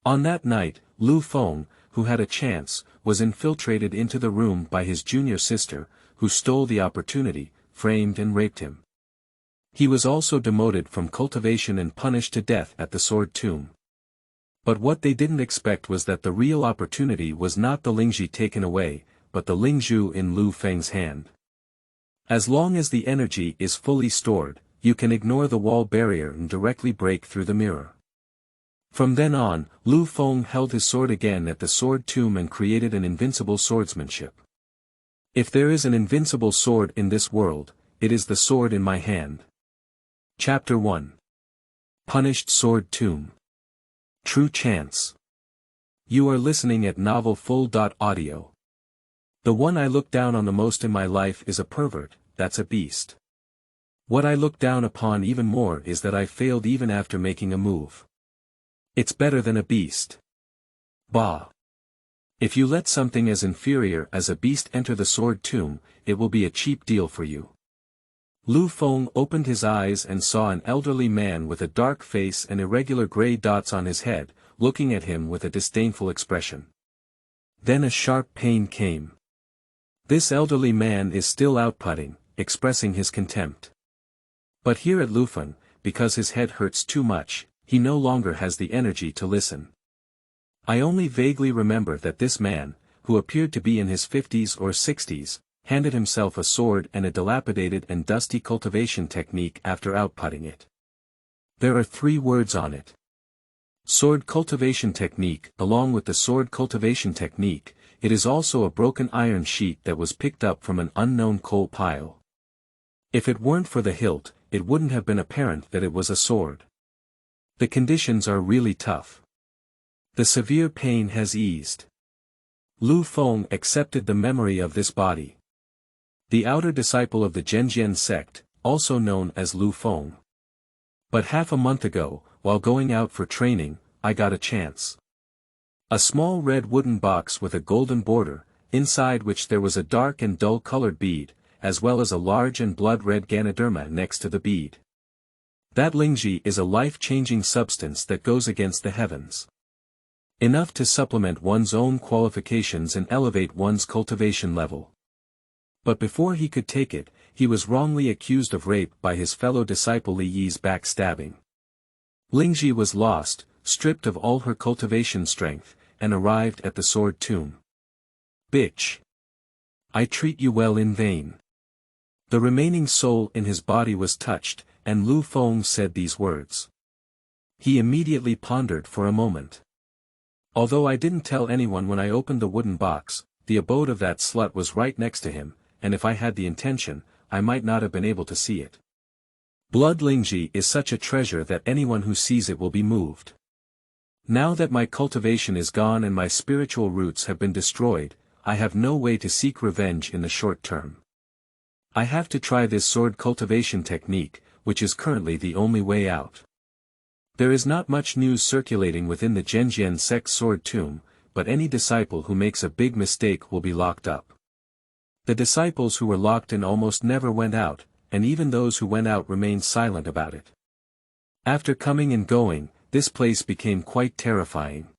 On that night, Feng, who had a chance, was infiltrated into the room by his junior sister, who stole the opportunity, framed and raped him. He was also demoted from cultivation and punished to death at the sword tomb. But what they didn't expect was that the real opportunity was not the Lingji taken away, but the Lingzhu in Feng's hand. As long as the energy is fully stored, you can ignore the wall barrier and directly break through the mirror. From then on, Feng held his sword again at the sword tomb and created an invincible swordsmanship. If there is an invincible sword in this world, it is the sword in my hand. Chapter 1. Punished Sword Tomb. True Chance. You are listening at novelfull.audio. The one I look down on the most in my life is a pervert, that's a beast. What I look down upon even more is that I failed even after making a move. It's better than a beast. Bah. If you let something as inferior as a beast enter the sword tomb, it will be a cheap deal for you. Feng opened his eyes and saw an elderly man with a dark face and irregular gray dots on his head, looking at him with a disdainful expression. Then a sharp pain came. This elderly man is still outputting, expressing his contempt. But here at Feng, because his head hurts too much, he no longer has the energy to listen. I only vaguely remember that this man, who appeared to be in his 50s or 60s, handed himself a sword and a dilapidated and dusty cultivation technique after outputting it. There are 3 words on it. Sword cultivation technique. Along with the sword cultivation technique, it is also a broken iron sheet that was picked up from an unknown coal pile. If it weren't for the hilt, it wouldn't have been apparent that it was a sword. The conditions are really tough. The severe pain has eased. Feng accepted the memory of this body. The outer disciple of the Zhenjian sect, also known as Feng. But half a month ago, while going out for training, I got a chance. A small red wooden box with a golden border, inside which there was a dark and dull-colored bead, as well as a large and blood-red Ganoderma next to the bead. That Lingji is a life-changing substance that goes against the heavens. Enough to supplement one's own qualifications and elevate one's cultivation level. But before he could take it, he was wrongly accused of rape by his fellow disciple Li Yi's backstabbing. Lingji was lost, stripped of all her cultivation strength, and arrived at the sword tomb. Bitch! I treat you well in vain. The remaining soul in his body was touched, and Feng said these words. He immediately pondered for a moment. Although I didn't tell anyone when I opened the wooden box, the abode of that slut was right next to him, and if I had the intention, I might not have been able to see it. Blood Lingji is such a treasure that anyone who sees it will be moved. Now that my cultivation is gone and my spiritual roots have been destroyed, I have no way to seek revenge in the short term. I have to try this sword cultivation technique, which is currently the only way out. There is not much news circulating within the Zhenjian sect sword tomb, but any disciple who makes a big mistake will be locked up. The disciples who were locked in almost never went out, and even those who went out remained silent about it. After coming and going, this place became quite terrifying.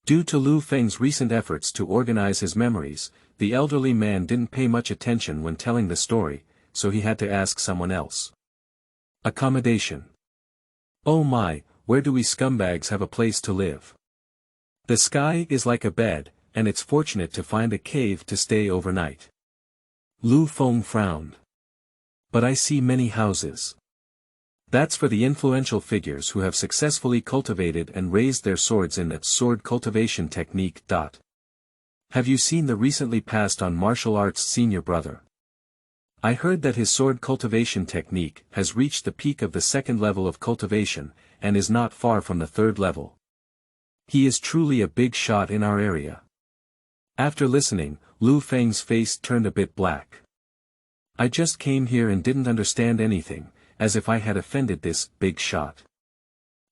Due to Feng's recent efforts to organize his memories, the elderly man didn't pay much attention when telling the story, so he had to ask someone else. Accommodation. Oh my, where do we scumbags have a place to live? The sky is like a bed, and it's fortunate to find a cave to stay overnight. Feng frowned. But I see many houses. That's for the influential figures who have successfully cultivated and raised their swords in that sword cultivation technique. Have you seen the recently passed on martial arts senior brother? I heard that his sword cultivation technique has reached the peak of the 2nd level of cultivation, and is not far from the 3rd level. He is truly a big shot in our area. After listening, Feng's face turned a bit black. I just came here and didn't understand anything, as if I had offended this big shot.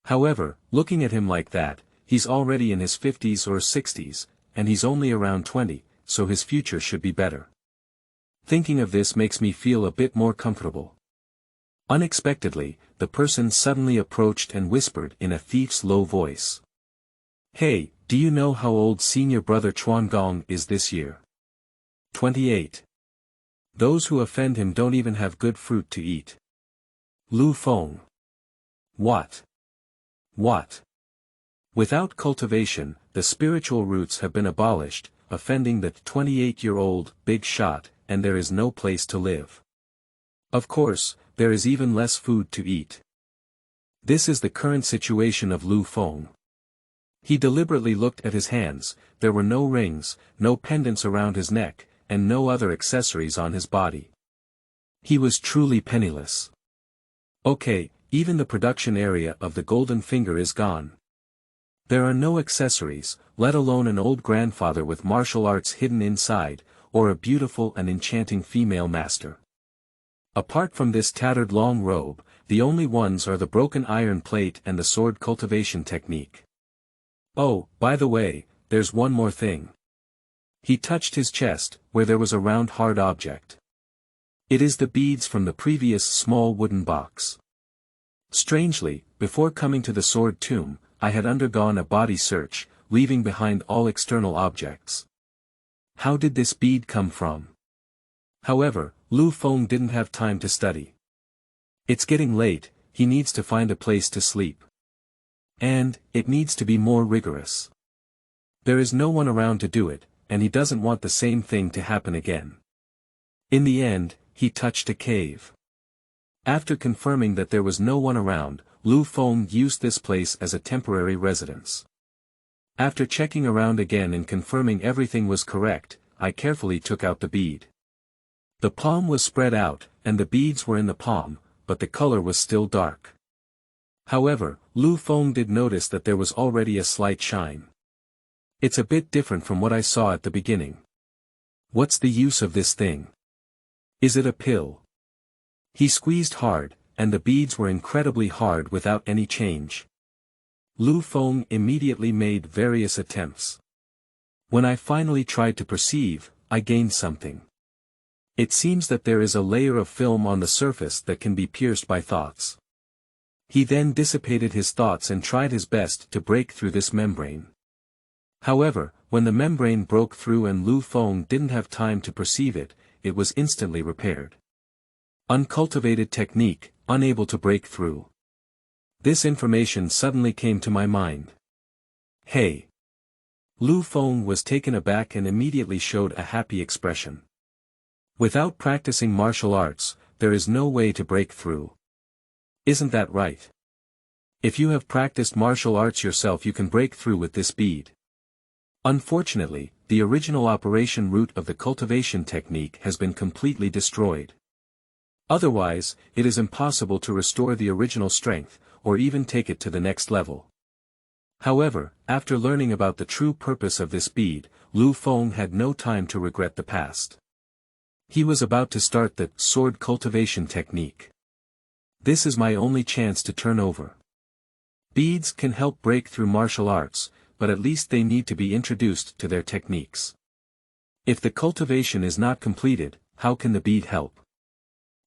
However, looking at him like that, he's already in his 50s or 60s, and he's only around 20, so his future should be better. Thinking of this makes me feel a bit more comfortable. Unexpectedly, the person suddenly approached and whispered in a thief's low voice. Hey, do you know how old senior brother Chuan Gong is this year? 28. Those who offend him don't even have good fruit to eat. Lu Feng. What? What? Without cultivation, the spiritual roots have been abolished, offending the 28-year-old big shot, and there is no place to live. Of course, there is even less food to eat. This is the current situation of Lu Feng. He deliberately looked at his hands. There were no rings, no pendants around his neck, and no other accessories on his body. He was truly penniless. Okay, even the production area of the golden finger is gone. There are no accessories, let alone an old grandfather with martial arts hidden inside, or a beautiful and enchanting female master. Apart from this tattered long robe, the only ones are the broken iron plate and the sword cultivation technique. Oh, by the way, there's one more thing. He touched his chest, where there was a round hard object. It is the beads from the previous small wooden box. Strangely, before coming to the sword tomb, I had undergone a body search, leaving behind all external objects. How did this bead come from? However, Lu Feng didn't have time to study. It's getting late, he needs to find a place to sleep. And, it needs to be more rigorous. There is no one around to do it, and he doesn't want the same thing to happen again. In the end, he touched a cave. After confirming that there was no one around, Lu Feng used this place as a temporary residence. After checking around again and confirming everything was correct, I carefully took out the bead. The palm was spread out, and the beads were in the palm, but the color was still dark. However, Lu Feng did notice that there was already a slight shine. It's a bit different from what I saw at the beginning. What's the use of this thing? Is it a pill? He squeezed hard, and the beads were incredibly hard without any change. Lu Feng immediately made various attempts. When I finally tried to perceive, I gained something. It seems that there is a layer of film on the surface that can be pierced by thoughts. He then dissipated his thoughts and tried his best to break through this membrane. However, when the membrane broke through and Lu Feng didn't have time to perceive it, it was instantly repaired. Uncultivated technique, unable to break through. This information suddenly came to my mind. Hey! Lu Feng was taken aback and immediately showed a happy expression. Without practicing martial arts, there is no way to break through. Isn't that right? If you have practiced martial arts yourself, you can break through with this bead. Unfortunately, the original operation root of the cultivation technique has been completely destroyed. Otherwise, it is impossible to restore the original strength, or even take it to the next level. However, after learning about the true purpose of this bead, Lu Feng had no time to regret the past. He was about to start the sword cultivation technique. This is my only chance to turn over. Beads can help break through martial arts, but at least they need to be introduced to their techniques. If the cultivation is not completed, how can the bead help?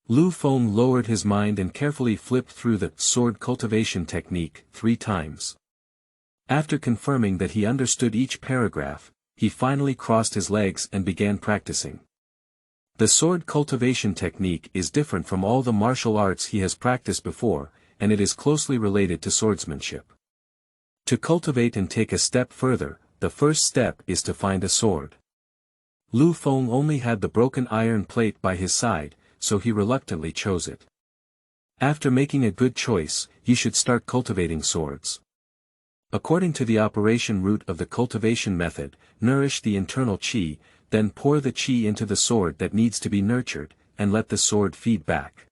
Lu Feng lowered his mind and carefully flipped through the sword cultivation technique 3 times. After confirming that he understood each paragraph, he finally crossed his legs and began practicing. The sword cultivation technique is different from all the martial arts he has practiced before, and it is closely related to swordsmanship. To cultivate and take a step further, the first step is to find a sword. Lu Feng only had the broken iron plate by his side, so he reluctantly chose it. After making a good choice, he should start cultivating swords. According to the operation root of the cultivation method, nourish the internal qi, then pour the qi into the sword that needs to be nurtured, and let the sword feed back.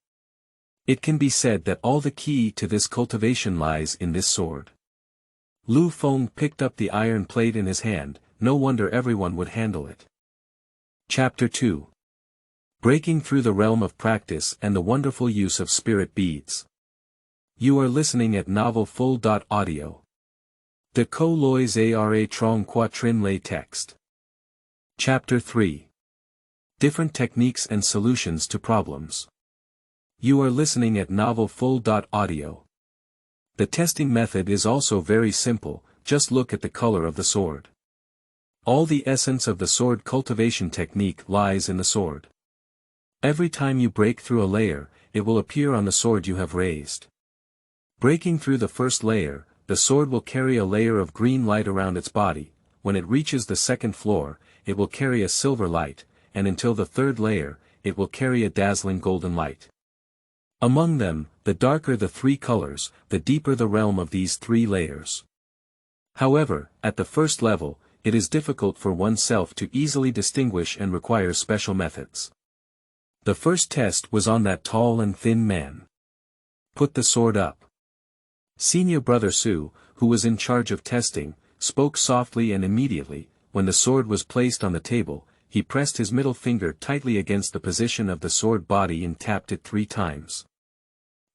It can be said that all the key to this cultivation lies in this sword. Lu Feng picked up the iron plate in his hand, no wonder everyone would handle it. Chapter 2. Breaking through the realm of practice and the wonderful use of spirit beads. You are listening at Novel Full.audio. De Co Lois Ara Trong Quatrin Lay Text. Chapter 3. Different techniques and solutions to problems. You are listening at Novel Full.audio. The testing method is also very simple, just look at the color of the sword. All the essence of the sword cultivation technique lies in the sword. Every time you break through a layer, it will appear on the sword you have raised. Breaking through the first layer, the sword will carry a layer of green light around its body. When it reaches the second floor, it will carry a silver light, and until the third layer, it will carry a dazzling golden light. Among them, the darker the three colors, the deeper the realm of these three layers. However, at the first level, it is difficult for oneself to easily distinguish and requires special methods. The first test was on that tall and thin man. Put the sword up. Senior brother Su, who was in charge of testing, spoke softly, and immediately, when the sword was placed on the table, he pressed his middle finger tightly against the position of the sword body and tapped it 3 times.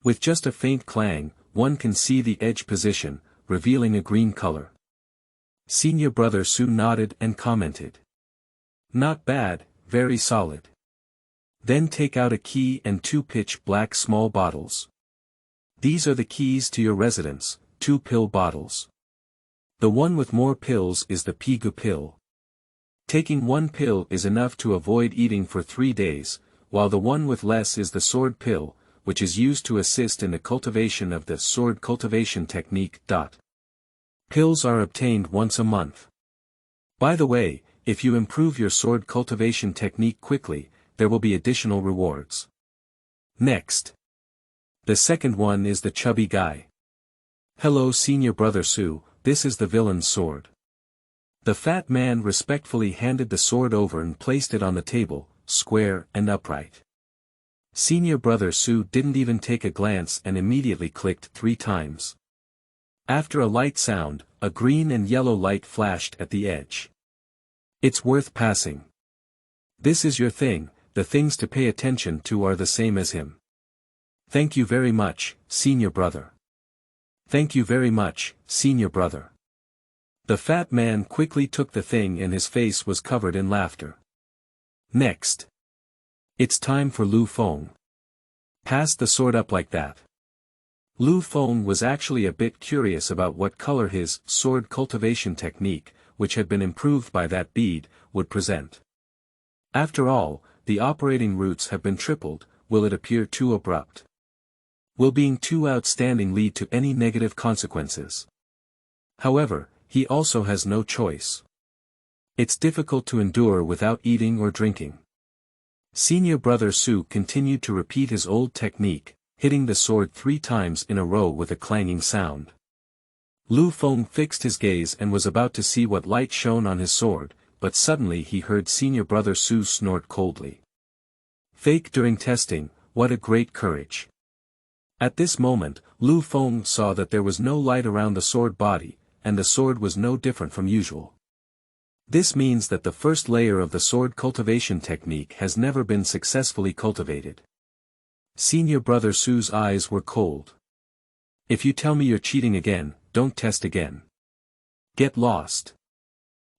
With just a faint clang, one can see the edge position, revealing a green color. Senior brother Su nodded and commented. Not bad, very solid. Then take out a key and 2 pitch black small bottles. These are the keys to your residence, 2 pill bottles. The one with more pills is the Pigu pill. Taking 1 pill is enough to avoid eating for 3 days, while the one with less is the sword pill, which is used to assist in the cultivation of the sword cultivation technique. Pills are obtained once a month. By the way, if you improve your sword cultivation technique quickly, there will be additional rewards. Next. The second one is the chubby guy. Hello senior brother Su, this is the villain's sword. The fat man respectfully handed the sword over and placed it on the table, square and upright. Senior brother Su didn't even take a glance and immediately clicked 3 times. After a light sound, a green and yellow light flashed at the edge. It's worth passing. This is your thing, the things to pay attention to are the same as him. Thank you very much, senior brother. Thank you very much, senior brother. The fat man quickly took the thing and his face was covered in laughter. Next. It's time for Lu Feng. Pass the sword up like that. Lu Feng was actually a bit curious about what color his sword cultivation technique, which had been improved by that bead, would present. After all, the operating routes have been tripled. Will it appear too abrupt? Will being too outstanding lead to any negative consequences? However, he also has no choice. It's difficult to endure without eating or drinking. Senior brother Su continued to repeat his old technique, hitting the sword 3 times in a row with a clanging sound. Lu Feng fixed his gaze and was about to see what light shone on his sword, but suddenly he heard senior brother Su snort coldly. Fake during testing, what a great courage. At this moment, Lu Feng saw that there was no light around the sword body, and the sword was no different from usual. This means that the first layer of the sword cultivation technique has never been successfully cultivated. Senior brother Su's eyes were cold. If you tell me you're cheating again, don't test again. Get lost.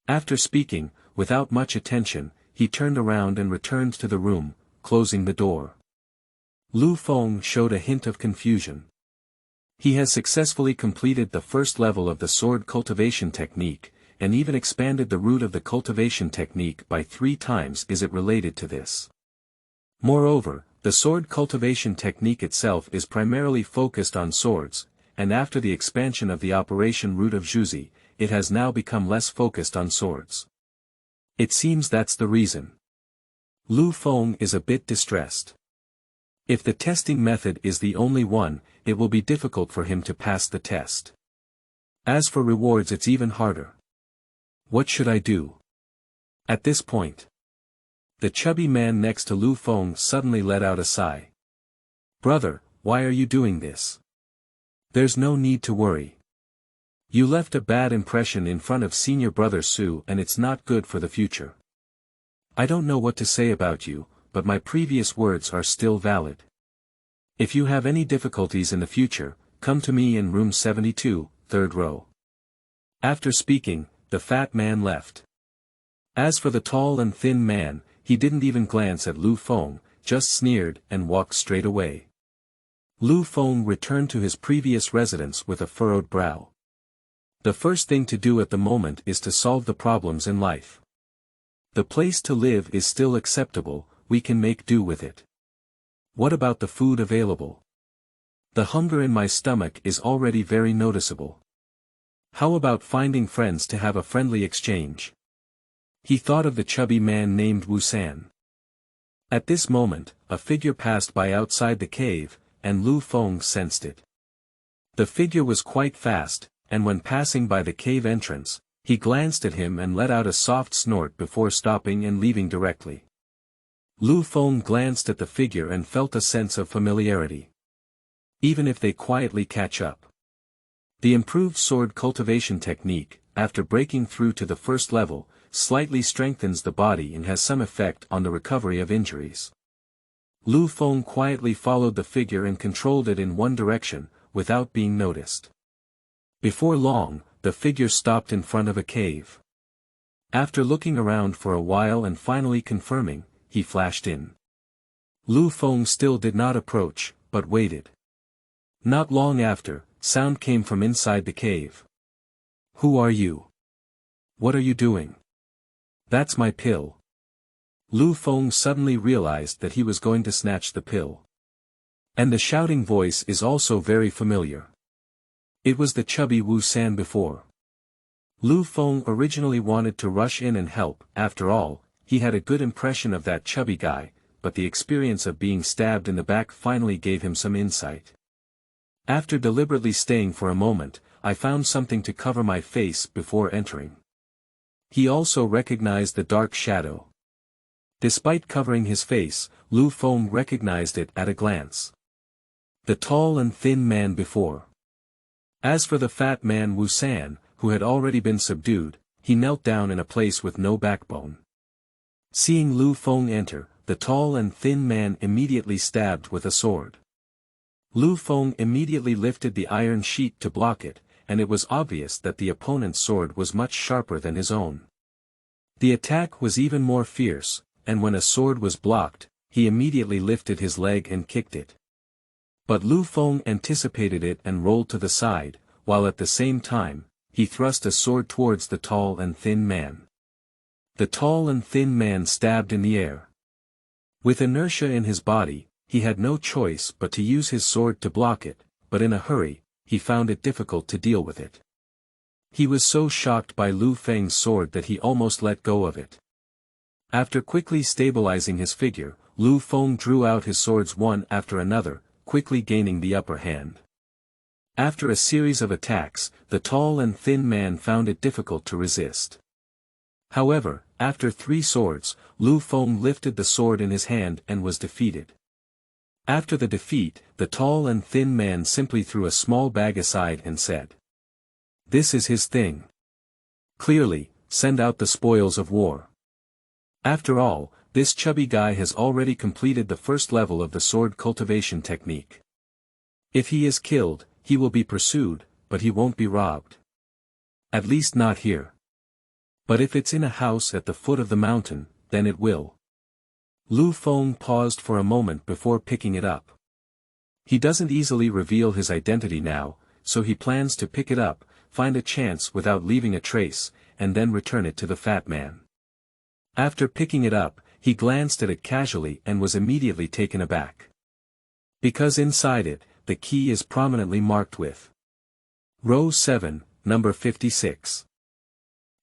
After speaking, without much attention, he turned around and returned to the room, closing the door. Lu Feng showed a hint of confusion. He has successfully completed the first level of the sword cultivation technique, and even expanded the root of the cultivation technique by 3 times. Is it related to this? Moreover, the sword cultivation technique itself is primarily focused on swords, and after the expansion of the operation root of Zhuzi, it has now become less focused on swords. It seems that's the reason. Lu Feng is a bit distressed. If the testing method is the only one, it will be difficult for him to pass the test. As for rewards, it's even harder. What should I do? At this point, the chubby man next to Lu Feng suddenly let out a sigh. Brother, why are you doing this? There's no need to worry. You left a bad impression in front of senior brother Su and it's not good for the future. I don't know what to say about you, but my previous words are still valid. If you have any difficulties in the future, come to me in room 72, 3rd row. After speaking, the fat man left. As for the tall and thin man, he didn't even glance at Lu Feng, just sneered and walked straight away. Lu Feng returned to his previous residence with a furrowed brow. The first thing to do at the moment is to solve the problems in life. The place to live is still acceptable, we can make do with it. What about the food available? The hunger in my stomach is already very noticeable. How about finding friends to have a friendly exchange? He thought of the chubby man named Wusan. At this moment, a figure passed by outside the cave, and Lu Feng sensed it. The figure was quite fast, and when passing by the cave entrance, he glanced at him and let out a soft snort before stopping and leaving directly. Lu Feng glanced at the figure and felt a sense of familiarity. Even if they quietly catch up. The improved sword cultivation technique, after breaking through to the first level, slightly strengthens the body and has some effect on the recovery of injuries. Lu Feng quietly followed the figure and controlled it in one direction, without being noticed. Before long, the figure stopped in front of a cave. After looking around for a while and finally confirming, he flashed in. Lu Feng still did not approach, but waited. Not long after, sound came from inside the cave. "Who are you? What are you doing?" "That's my pill." Lu Feng suddenly realized that he was going to snatch the pill. And the shouting voice is also very familiar. It was the chubby Wusan before. Lu Feng originally wanted to rush in and help, after all, he had a good impression of that chubby guy, but the experience of being stabbed in the back finally gave him some insight. After deliberately staying for a moment, I found something to cover my face before entering. He also recognized the dark shadow. Despite covering his face, Lu Feng recognized it at a glance. The tall and thin man before. As for the fat man Wusan, who had already been subdued, he knelt down in a place with no backbone. Seeing Lu Feng enter, the tall and thin man immediately stabbed with a sword. Lu Feng immediately lifted the iron sheet to block it, and it was obvious that the opponent's sword was much sharper than his own. The attack was even more fierce, and when a sword was blocked, he immediately lifted his leg and kicked it. But Lu Feng anticipated it and rolled to the side, while at the same time, he thrust a sword towards the tall and thin man. The tall and thin man stabbed in the air. With inertia in his body, he had no choice but to use his sword to block it, but in a hurry, he found it difficult to deal with it. He was so shocked by Lu Feng's sword that he almost let go of it. After quickly stabilizing his figure, Lu Feng drew out his swords one after another, quickly gaining the upper hand. After a series of attacks, the tall and thin man found it difficult to resist. However, after 3 swords, Lu Feng lifted the sword in his hand and was defeated. After the defeat, the tall and thin man simply threw a small bag aside and said, "This is his thing. Clearly, send out the spoils of war." After all, this chubby guy has already completed the first level of the sword cultivation technique. If he is killed, he will be pursued, but he won't be robbed. At least not here. But if it's in a house at the foot of the mountain, then it will. Lu Feng paused for a moment before picking it up. He doesn't easily reveal his identity now, so he plans to pick it up, find a chance without leaving a trace, and then return it to the fat man. After picking it up, he glanced at it casually and was immediately taken aback. Because inside it, the key is prominently marked with Row 7, number 56.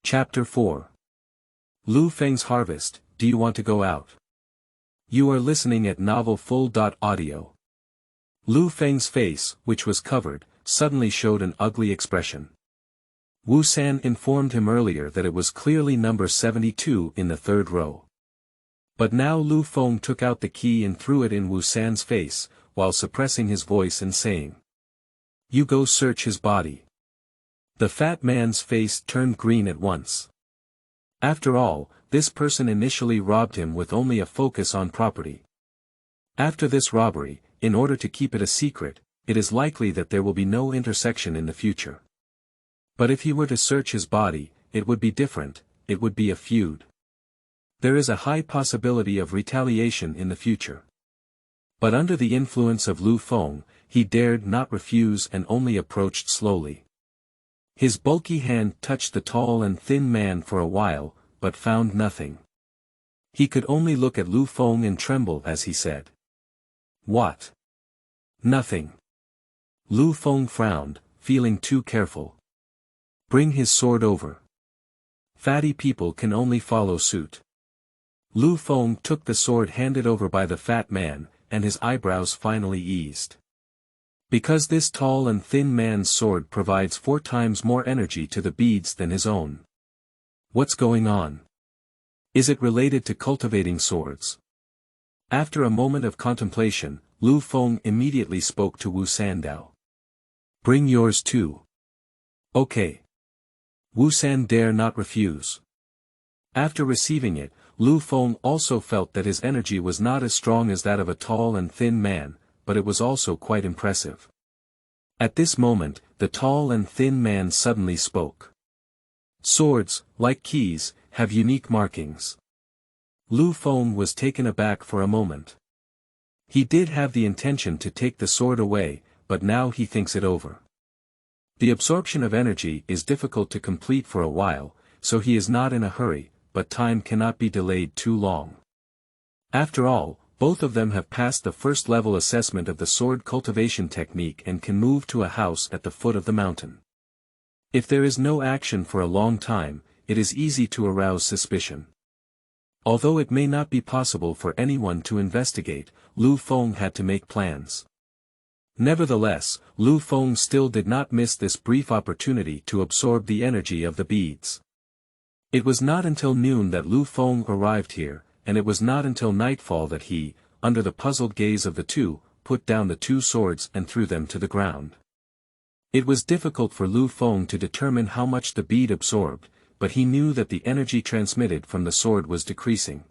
Chapter 4. Lu Feng's Harvest, do you want to go out? You are listening at novelfull.audio. Lu Feng's face, which was covered, suddenly showed an ugly expression. Wusan informed him earlier that it was clearly number 72 in the 3rd row. But now Lu Feng took out the key and threw it in Wusan's face, while suppressing his voice and saying, "You go search his body." The fat man's face turned green at once. After all, this person initially robbed him with only a focus on property. After this robbery, in order to keep it a secret, it is likely that there will be no intersection in the future. But if he were to search his body, it would be different, it would be a feud. There is a high possibility of retaliation in the future. But under the influence of Lu Feng, he dared not refuse and only approached slowly. His bulky hand touched the tall and thin man for a while, but found nothing. He could only look at Lu Feng and tremble as he said. What? Nothing. Lu Feng frowned, feeling too careful. Bring his sword over. Fatty people can only follow suit. Lu Feng took the sword handed over by the fat man, and his eyebrows finally eased. Because this tall and thin man's sword provides 4 times more energy to the beads than his own. What's going on? Is it related to cultivating swords? After a moment of contemplation, Lu Feng immediately spoke to Wu Sandao. Bring yours too. Okay. Wu San dare not refuse. After receiving it, Lu Feng also felt that his energy was not as strong as that of a tall and thin man, but it was also quite impressive. At this moment, the tall and thin man suddenly spoke. Swords, like keys, have unique markings. Lu Feng was taken aback for a moment. He did have the intention to take the sword away, but now he thinks it over. The absorption of energy is difficult to complete for a while, so he is not in a hurry, but time cannot be delayed too long. After all, both of them have passed the first level assessment of the sword cultivation technique and can move to a house at the foot of the mountain. If there is no action for a long time, it is easy to arouse suspicion. Although it may not be possible for anyone to investigate, Lu Feng had to make plans. Nevertheless, Lu Feng still did not miss this brief opportunity to absorb the energy of the beads. It was not until noon that Lu Feng arrived here, and it was not until nightfall that he, under the puzzled gaze of the two, put down the 2 swords and threw them to the ground. It was difficult for Lu Feng to determine how much the bead absorbed, but he knew that the energy transmitted from the sword was decreasing.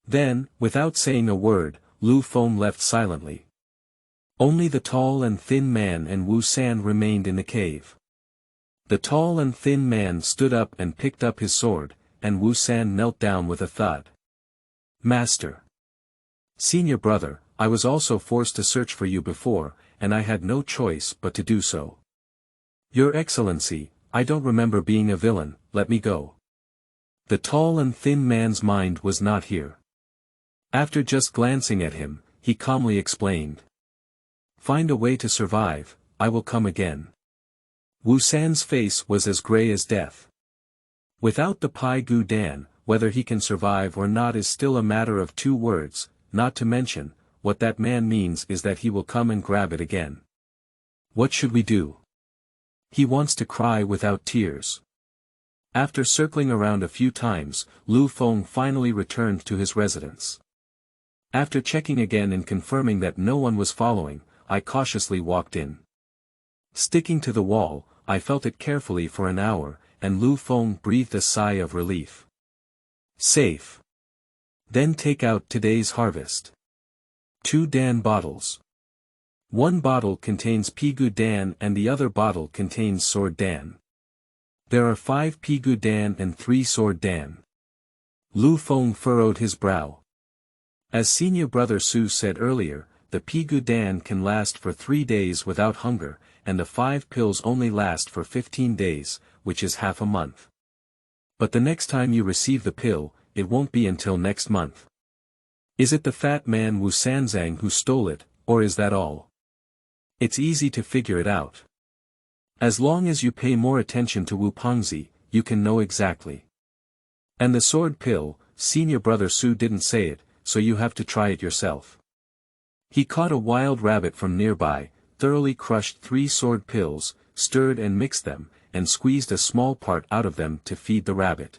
Then, without saying a word, Lu Feng left silently. Only the tall and thin man and Wu San remained in the cave. The tall and thin man stood up and picked up his sword, and Wu San knelt down with a thud. Master. Senior brother, I was also forced to search for you before, and I had no choice but to do so. Your Excellency, I don't remember being a villain, let me go. The tall and thin man's mind was not here. After just glancing at him, he calmly explained. Find a way to survive, I will come again. Wu San's face was as gray as death. Without the Pai Gu Dan, whether he can survive or not is still a matter of 2 words, not to mention, what that man means is that he will come and grab it again. What should we do? He wants to cry without tears. After circling around a few times, Lu Feng finally returned to his residence. After checking again and confirming that no one was following, I cautiously walked in. Sticking to the wall, I felt it carefully for an hour, and Lu Feng breathed a sigh of relief. Safe. Then take out today's harvest. 2 Dan bottles. 1 bottle contains Pigu Dan and the other bottle contains Sword Dan. There are 5 Pigu Dan and 3 Sword Dan. Lu Feng furrowed his brow. As senior brother Su said earlier, the Pigu Dan can last for 3 days without hunger, and the 5 pills only last for 15 days, which is half a month. But the next time you receive the pill, it won't be until next month. Is it the fat man Wu Sanzang who stole it, or is that all? It's easy to figure it out. As long as you pay more attention to Wu Pengzi, you can know exactly. And the sword pill, senior brother Su didn't say it, so you have to try it yourself. He caught a wild rabbit from nearby, thoroughly crushed 3 sword pills, stirred and mixed them, and squeezed a small part out of them to feed the rabbit.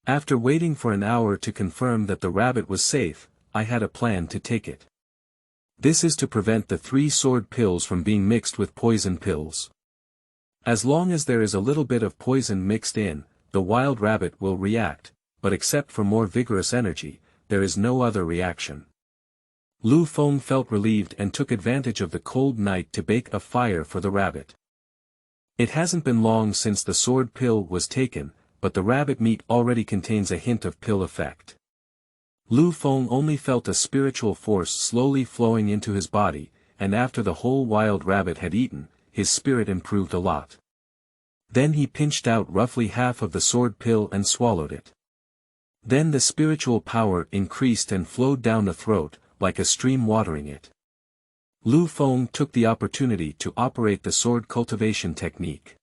After waiting for an hour to confirm that the rabbit was safe, I had a plan to take it. This is to prevent the 3 sword pills from being mixed with poison pills. As long as there is a little bit of poison mixed in, the wild rabbit will react, but except for more vigorous energy, there is no other reaction. Lu Feng felt relieved and took advantage of the cold night to bake a fire for the rabbit. It hasn't been long since the sword pill was taken, but the rabbit meat already contains a hint of pill effect. Lu Feng only felt a spiritual force slowly flowing into his body, and after the whole wild rabbit had eaten, his spirit improved a lot. Then he pinched out roughly half of the sword pill and swallowed it. Then the spiritual power increased and flowed down the throat, like a stream watering it. Lu Feng took the opportunity to operate the sword cultivation technique.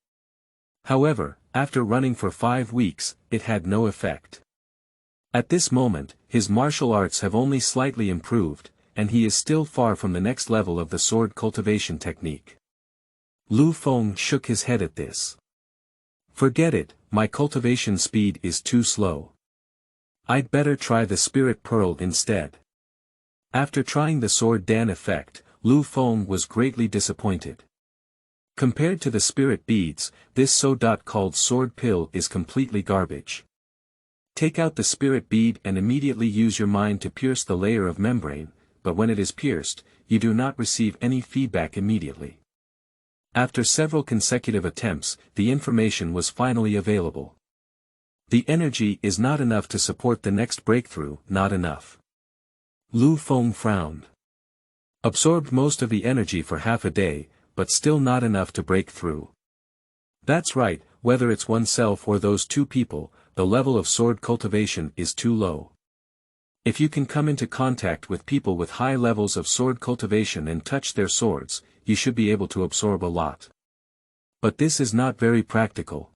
However, after running for 5 weeks, it had no effect. At this moment, his martial arts have only slightly improved, and he is still far from the next level of the sword cultivation technique. Lu Feng shook his head at this. Forget it, my cultivation speed is too slow. I'd better try the spirit pearl instead. After trying the sword Dan effect, Lu Feng was greatly disappointed. Compared to the spirit beads, this so-called sword pill is completely garbage. Take out the spirit bead and immediately use your mind to pierce the layer of membrane, but when it is pierced, you do not receive any feedback immediately. After several consecutive attempts, the information was finally available. The energy is not enough to support the next breakthrough, not enough. Lu Feng frowned. Absorbed most of the energy for half a day, but still not enough to break through. That's right, whether it's oneself or those two people, the level of sword cultivation is too low. If you can come into contact with people with high levels of sword cultivation and touch their swords, you should be able to absorb a lot. But this is not very practical.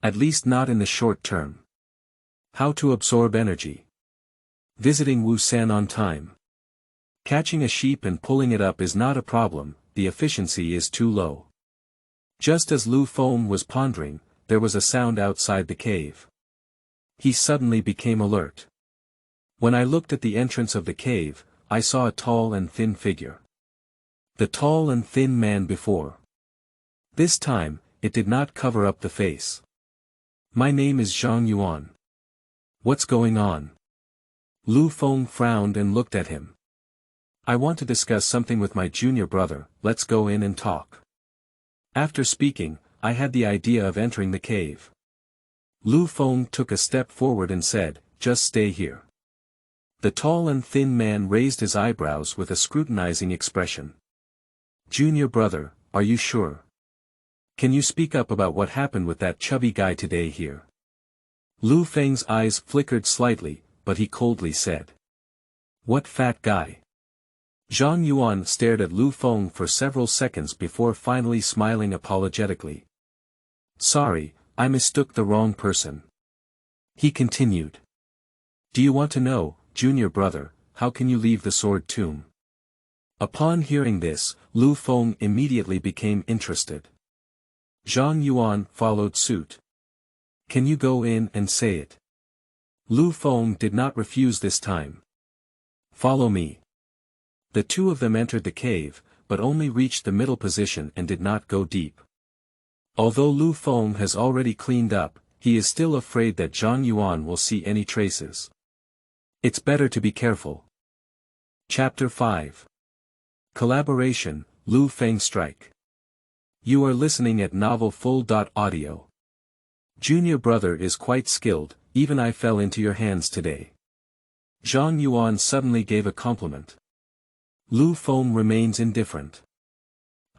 At least not in the short term. How to absorb energy. Visiting Wusan on time. Catching a sheep and pulling it up is not a problem, the efficiency is too low. Just as Lu Feng was pondering, there was a sound outside the cave. He suddenly became alert. When I looked at the entrance of the cave, I saw a tall and thin figure. The tall and thin man before. This time, it did not cover up the face. My name is Zhang Yuan. What's going on? Lu Feng frowned and looked at him. I want to discuss something with my junior brother, let's go in and talk. After speaking, I had the idea of entering the cave. Lu Feng took a step forward and said, just stay here. The tall and thin man raised his eyebrows with a scrutinizing expression. Junior brother, are you sure? Can you speak up about what happened with that chubby guy today here? Lu Feng's eyes flickered slightly, but he coldly said. What fat guy? Zhang Yuan stared at Lu Feng for several seconds before finally smiling apologetically. Sorry, I mistook the wrong person. He continued. Do you want to know, junior brother, how can you leave the sword tomb? Upon hearing this, Lu Feng immediately became interested. Zhang Yuan followed suit. Can you go in and say it? Lu Feng did not refuse this time. Follow me. The two of them entered the cave, but only reached the middle position and did not go deep. Although Lu Feng has already cleaned up, he is still afraid that Zhang Yuan will see any traces. It's better to be careful. Chapter 5. Collaboration, Lu Feng Strike. You are listening at novelfull.audio. Junior brother is quite skilled, even I fell into your hands today. Zhang Yuan suddenly gave a compliment. Lu Feng remains indifferent.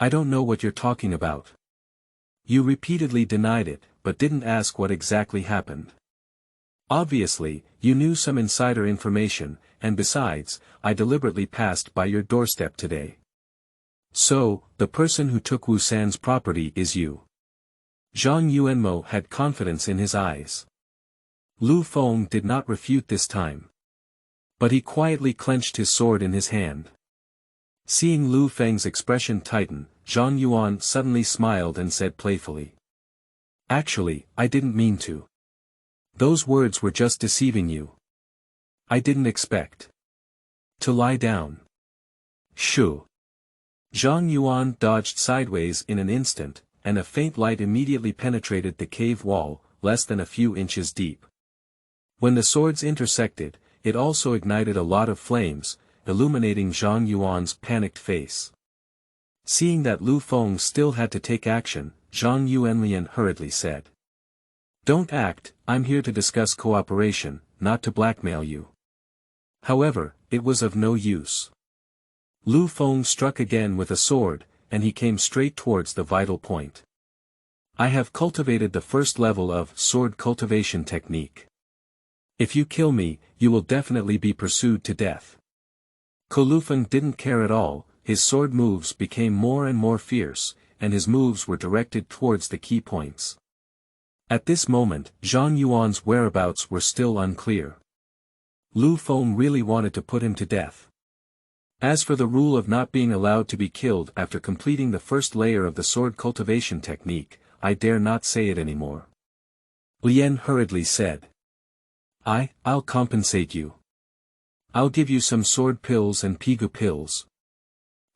I don't know what you're talking about. You repeatedly denied it, but didn't ask what exactly happened. Obviously, you knew some insider information, and besides, I deliberately passed by your doorstep today. So, the person who took Wusan's property is you. Zhang Yuanmo had confidence in his eyes. Lu Feng did not refute this time. But he quietly clenched his sword in his hand. Seeing Lu Feng's expression tighten, Zhang Yuan suddenly smiled and said playfully. Actually, I didn't mean to. Those words were just deceiving you. I didn't expect to lie down. Shoo. Zhang Yuan dodged sideways in an instant, and a faint light immediately penetrated the cave wall, less than a few inches deep. When the swords intersected, it also ignited a lot of flames, illuminating Zhang Yuan's panicked face. Seeing that Lu Feng still had to take action, Zhang Yuanlian hurriedly said. Don't act, I'm here to discuss cooperation, not to blackmail you. However, it was of no use. Lu Feng struck again with a sword, and he came straight towards the vital point. I have cultivated the first level of sword cultivation technique. If you kill me, you will definitely be pursued to death. Feng didn't care at all, his sword moves became more and more fierce, and his moves were directed towards the key points. At this moment, Zhang Yuan's whereabouts were still unclear. Feng really wanted to put him to death. As for the rule of not being allowed to be killed after completing the first layer of the sword cultivation technique, I dare not say it anymore. Yuan hurriedly said. I'll compensate you. I'll give you some sword pills and pigu pills.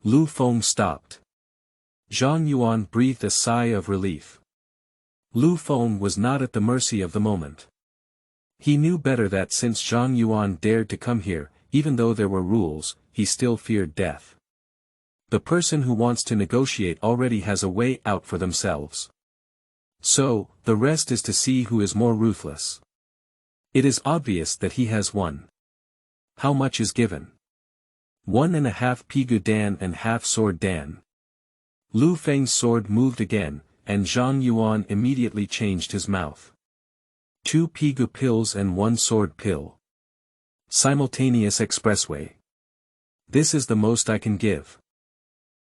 Feng stopped. Zhang Yuan breathed a sigh of relief. Feng was not at the mercy of the moment. He knew better that since Zhang Yuan dared to come here, even though there were rules, he still feared death. The person who wants to negotiate already has a way out for themselves. So, the rest is to see who is more ruthless. It is obvious that he has won. How much is given? 1.5 pigu dan and half sword dan. Feng's sword moved again, and Zhang Yuan immediately changed his mouth. 2 pigu pills and 1 sword pill. Simultaneous expressway. This is the most I can give.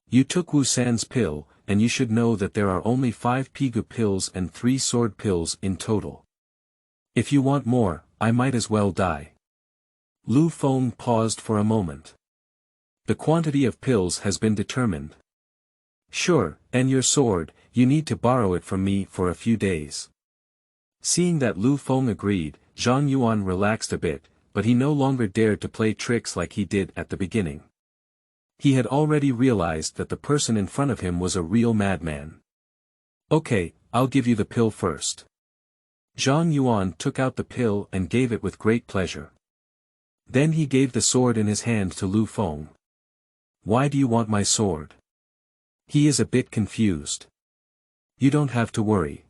You took Wu San's pill, and you should know that there are only 5 pigu pills and 3 sword pills in total. If you want more, I might as well die. Feng paused for a moment. The quantity of pills has been determined. Sure, and your sword, you need to borrow it from me for a few days. Seeing that Feng agreed, Zhang Yuan relaxed a bit, but he no longer dared to play tricks like he did at the beginning. He had already realized that the person in front of him was a real madman. Okay, I'll give you the pill first. Zhang Yuan took out the pill and gave it with great pleasure. Then he gave the sword in his hand to Feng. Why do you want my sword? He is a bit confused. You don't have to worry.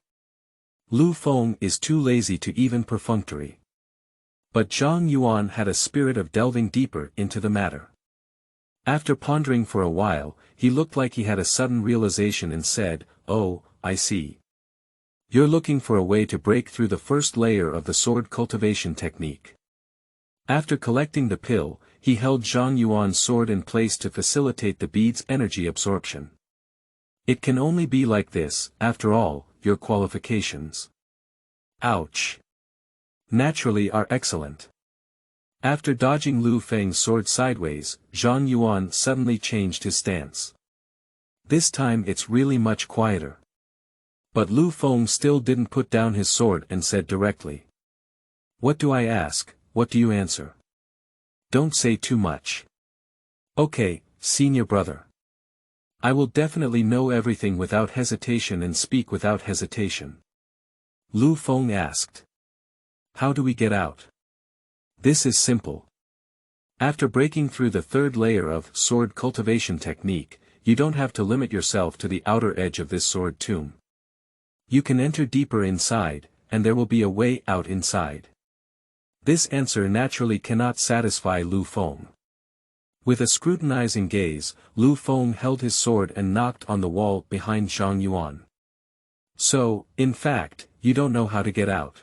Feng is too lazy to even perfunctory. But Zhang Yuan had a spirit of delving deeper into the matter. After pondering for a while, he looked like he had a sudden realization and said, "Oh, I see. You're looking for a way to break through the first layer of the sword cultivation technique." After collecting the pill, he held Zhang Yuan's sword in place to facilitate the bead's energy absorption. It can only be like this, after all, your qualifications. Ouch. Naturally are excellent. After dodging Feng's sword sideways, Zhang Yuan suddenly changed his stance. This time it's really much quieter. But Feng still didn't put down his sword and said directly. What do I ask, what do you answer? Don't say too much. Okay, senior brother. I will definitely know everything without hesitation and speak without hesitation. Feng asked. How do we get out? This is simple. After breaking through the third layer of sword cultivation technique, you don't have to limit yourself to the outer edge of this sword tomb. You can enter deeper inside, and there will be a way out inside. This answer naturally cannot satisfy Feng. With a scrutinizing gaze, Feng held his sword and knocked on the wall behind Zhang Yuan. So, in fact, you don't know how to get out.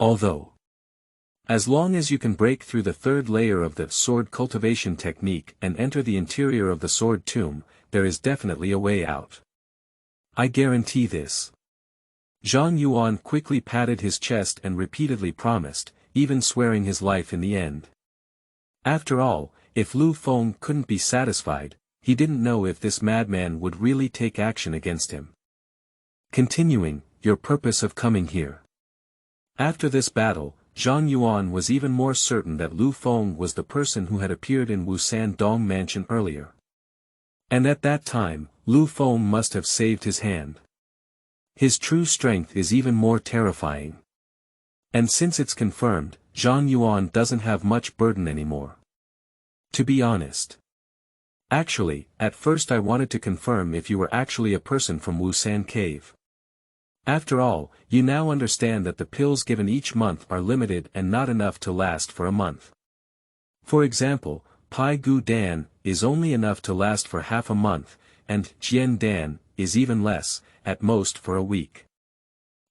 Although, as long as you can break through the third layer of the sword cultivation technique and enter the interior of the sword tomb, there is definitely a way out. I guarantee this. Zhang Yuan quickly patted his chest and repeatedly promised, even swearing his life in the end. After all, if Feng couldn't be satisfied, he didn't know if this madman would really take action against him. Continuing, your purpose of coming here. After this battle, Zhang Yuan was even more certain that Feng was the person who had appeared in Wusan Dong Mansion earlier. And at that time, Feng must have saved his hand. His true strength is even more terrifying. And since it's confirmed, Zhang Yuan doesn't have much burden anymore. To be honest. Actually, at first I wanted to confirm if you were actually a person from Wusan Cave. After all, you now understand that the pills given each month are limited and not enough to last for a month. For example, Pai Gu Dan is only enough to last for half a month, and Jian Dan is even less, at most for a week.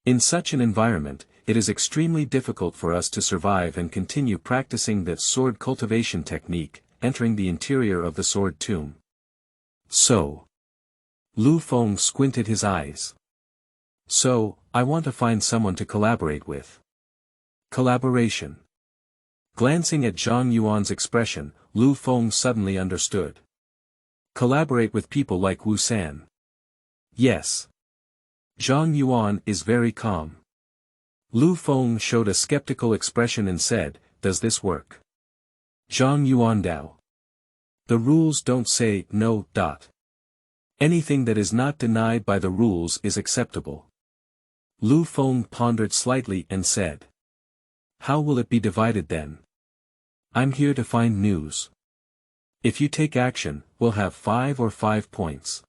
In such an environment, it is extremely difficult for us to survive and continue practicing the sword cultivation technique, entering the interior of the sword tomb. So. Lu Feng squinted his eyes. So, I want to find someone to collaborate with. Collaboration. Glancing at Zhang Yuan's expression, Lu Feng suddenly understood. Collaborate with people like Wu San. Yes. Zhang Yuan is very calm. Lu Feng showed a skeptical expression and said, "Does this work?" Zhang Yuan Dao. The rules don't say no. Anything that is not denied by the rules is acceptable. Lu Feng pondered slightly and said. How will it be divided then? I'm here to find news. If you take action, we'll have 5 or 5 points.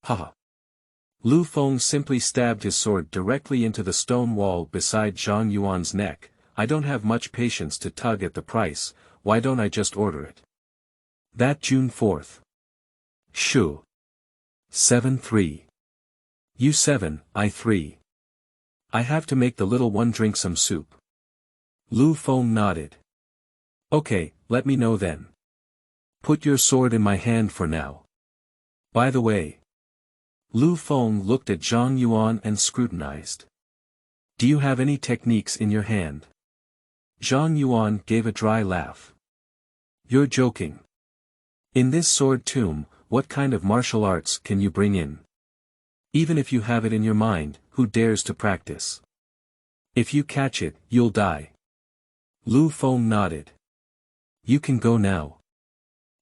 Haha. Lu Feng simply stabbed his sword directly into the stone wall beside Zhang Yuan's neck. I don't have much patience to tug at the price, why don't I just order it? That June 4th. Shu. 7-3. You 7, I 3. I have to make the little one drink some soup. Lu Feng nodded. Okay, let me know then. Put your sword in my hand for now. By the way. Lu Feng looked at Zhang Yuan and scrutinized. Do you have any techniques in your hand? Zhang Yuan gave a dry laugh. You're joking. In this sword tomb, what kind of martial arts can you bring in? Even if you have it in your mind, who dares to practice? If you catch it, you'll die. Lu Feng nodded. You can go now.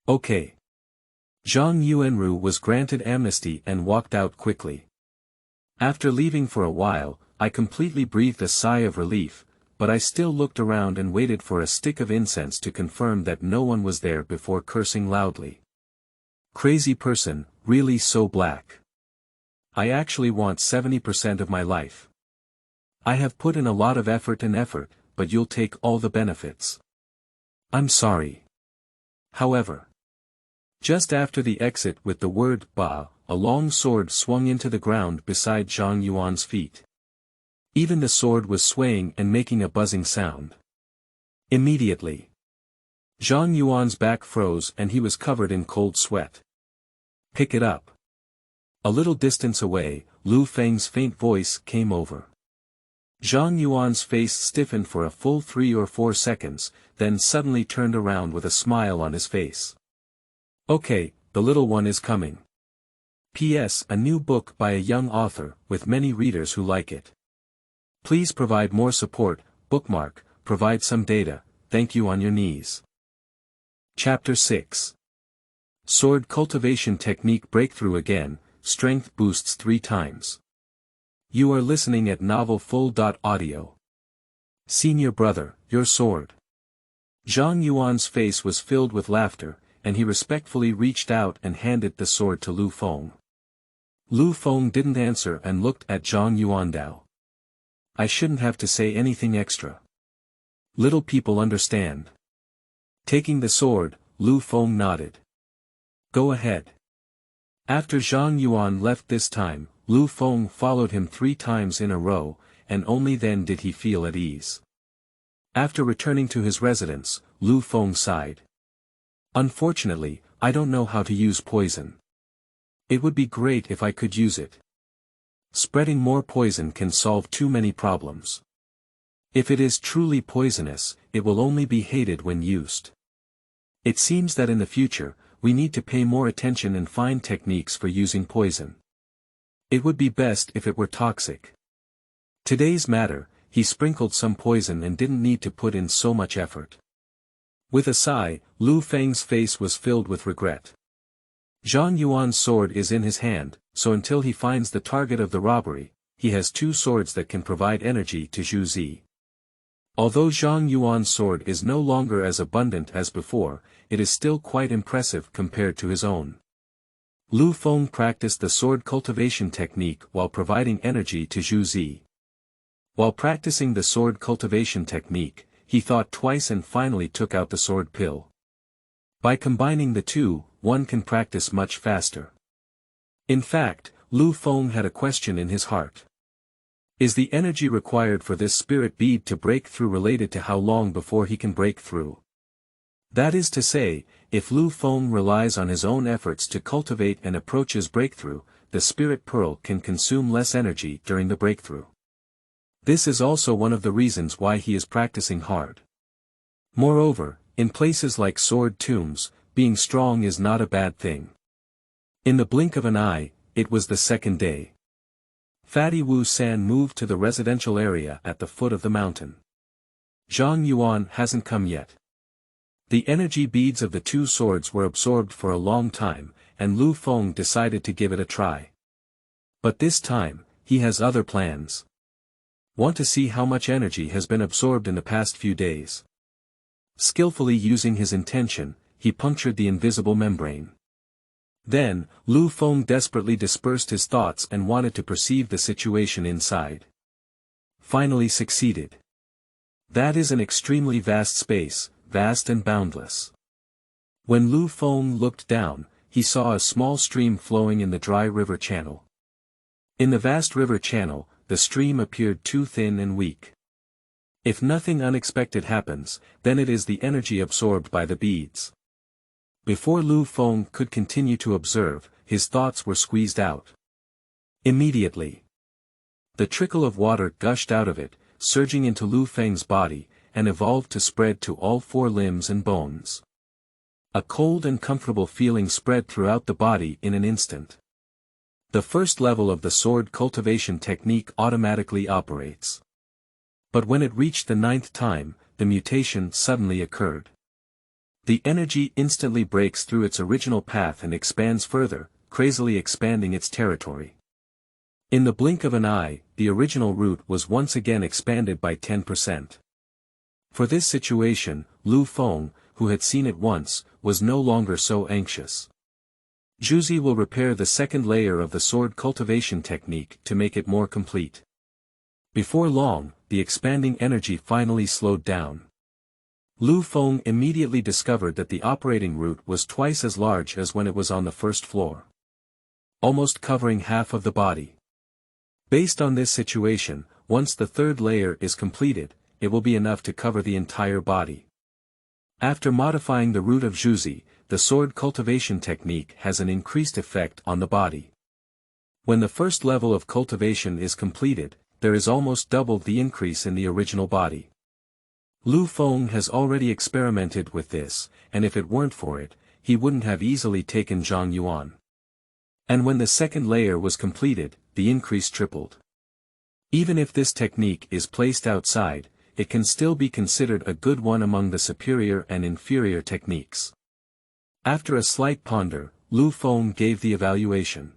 Okay. Zhang Yuanru was granted amnesty and walked out quickly. After leaving for a while, I completely breathed a sigh of relief, but I still looked around and waited for a stick of incense to confirm that no one was there before cursing loudly. Crazy person, really so black. I actually want 70% of my life. I have put in a lot of effort, but you'll take all the benefits. I'm sorry. However. Just after the exit with the word Ba, a long sword swung into the ground beside Zhang Yuan's feet. Even the sword was swaying and making a buzzing sound. Immediately. Zhang Yuan's back froze and he was covered in cold sweat. Pick it up. A little distance away, Lu Feng's faint voice came over. Zhang Yuan's face stiffened for a full 3 or 4 seconds, then suddenly turned around with a smile on his face. Okay, the little one is coming. P.S. A new book by a young author, with many readers who like it. Please provide more support, bookmark, provide some data, thank you on your knees. Chapter 6. Sword Cultivation Technique Breakthrough Again, Strength Boosts 3 times. You are listening at Novel Full.audio. Senior brother, your sword. Zhang Yuan's face was filled with laughter, and he respectfully reached out and handed the sword to Lu Feng. Lu Feng didn't answer and looked at Zhang Yuandao. I shouldn't have to say anything extra. Little people understand. Taking the sword, Lu Feng nodded. Go ahead. After Zhang Yuan left this time, Lu Feng followed him 3 times in a row, and only then did he feel at ease. After returning to his residence, Lu Feng sighed. Unfortunately, I don't know how to use poison. It would be great if I could use it. Spreading more poison can solve too many problems. If it is truly poisonous, it will only be hated when used. It seems that in the future, we need to pay more attention and find techniques for using poison. It would be best if it were toxic. Today's matter, he sprinkled some poison and didn't need to put in so much effort. With a sigh, Lu Feng's face was filled with regret. Zhang Yuan's sword is in his hand, so until he finds the target of the robbery, he has 2 swords that can provide energy to Zhu Zi. Although Zhang Yuan's sword is no longer as abundant as before, it is still quite impressive compared to his own. Lu Feng practiced the sword cultivation technique while providing energy to Zhu Zi. While practicing the sword cultivation technique, he thought twice and finally took out the sword pill. By combining the two, one can practice much faster. In fact, Lu Feng had a question in his heart. Is the energy required for this spirit bead to break through related to how long before he can break through? That is to say, if Lu Feng relies on his own efforts to cultivate and approaches breakthrough, the spirit pearl can consume less energy during the breakthrough. This is also one of the reasons why he is practicing hard. Moreover, in places like sword tombs, being strong is not a bad thing. In the blink of an eye, it was the second day. Fatty Wu San moved to the residential area at the foot of the mountain. Zhang Yuan hasn't come yet. The energy beads of the two swords were absorbed for a long time, and Lu Feng decided to give it a try. But this time, he has other plans. Want to see how much energy has been absorbed in the past few days? Skillfully using his intention, he punctured the invisible membrane. Then, Lu Feng desperately dispersed his thoughts and wanted to perceive the situation inside. Finally succeeded. That is an extremely vast space, vast and boundless. When Lu Feng looked down, he saw a small stream flowing in the dry river channel. In the vast river channel, the stream appeared too thin and weak. If nothing unexpected happens, then it is the energy absorbed by the beads. Before Lu Feng could continue to observe, his thoughts were squeezed out. Immediately, the trickle of water gushed out of it, surging into Lu Feng's body, and evolved to spread to all four limbs and bones. A cold and comfortable feeling spread throughout the body in an instant. The first level of the sword cultivation technique automatically operates. But when it reached the 9th time, the mutation suddenly occurred. The energy instantly breaks through its original path and expands further, crazily expanding its territory. In the blink of an eye, the original route was once again expanded by 10%. For this situation, Lu Feng, who had seen it once, was no longer so anxious. Zhuzi will repair the second layer of the sword cultivation technique to make it more complete. Before long, the expanding energy finally slowed down. Lu Feng immediately discovered that the operating route was twice as large as when it was on the first floor. Almost covering half of the body. Based on this situation, once the third layer is completed, it will be enough to cover the entire body. After modifying the root of Zhuzi, the sword cultivation technique has an increased effect on the body. When the first level of cultivation is completed, there is almost double the increase in the original body. Lu Feng has already experimented with this, and if it weren't for it, he wouldn't have easily taken Zhang Yuan. And when the second layer was completed, the increase tripled. Even if this technique is placed outside, it can still be considered a good one among the superior and inferior techniques. After a slight ponder, Lu Feng gave the evaluation.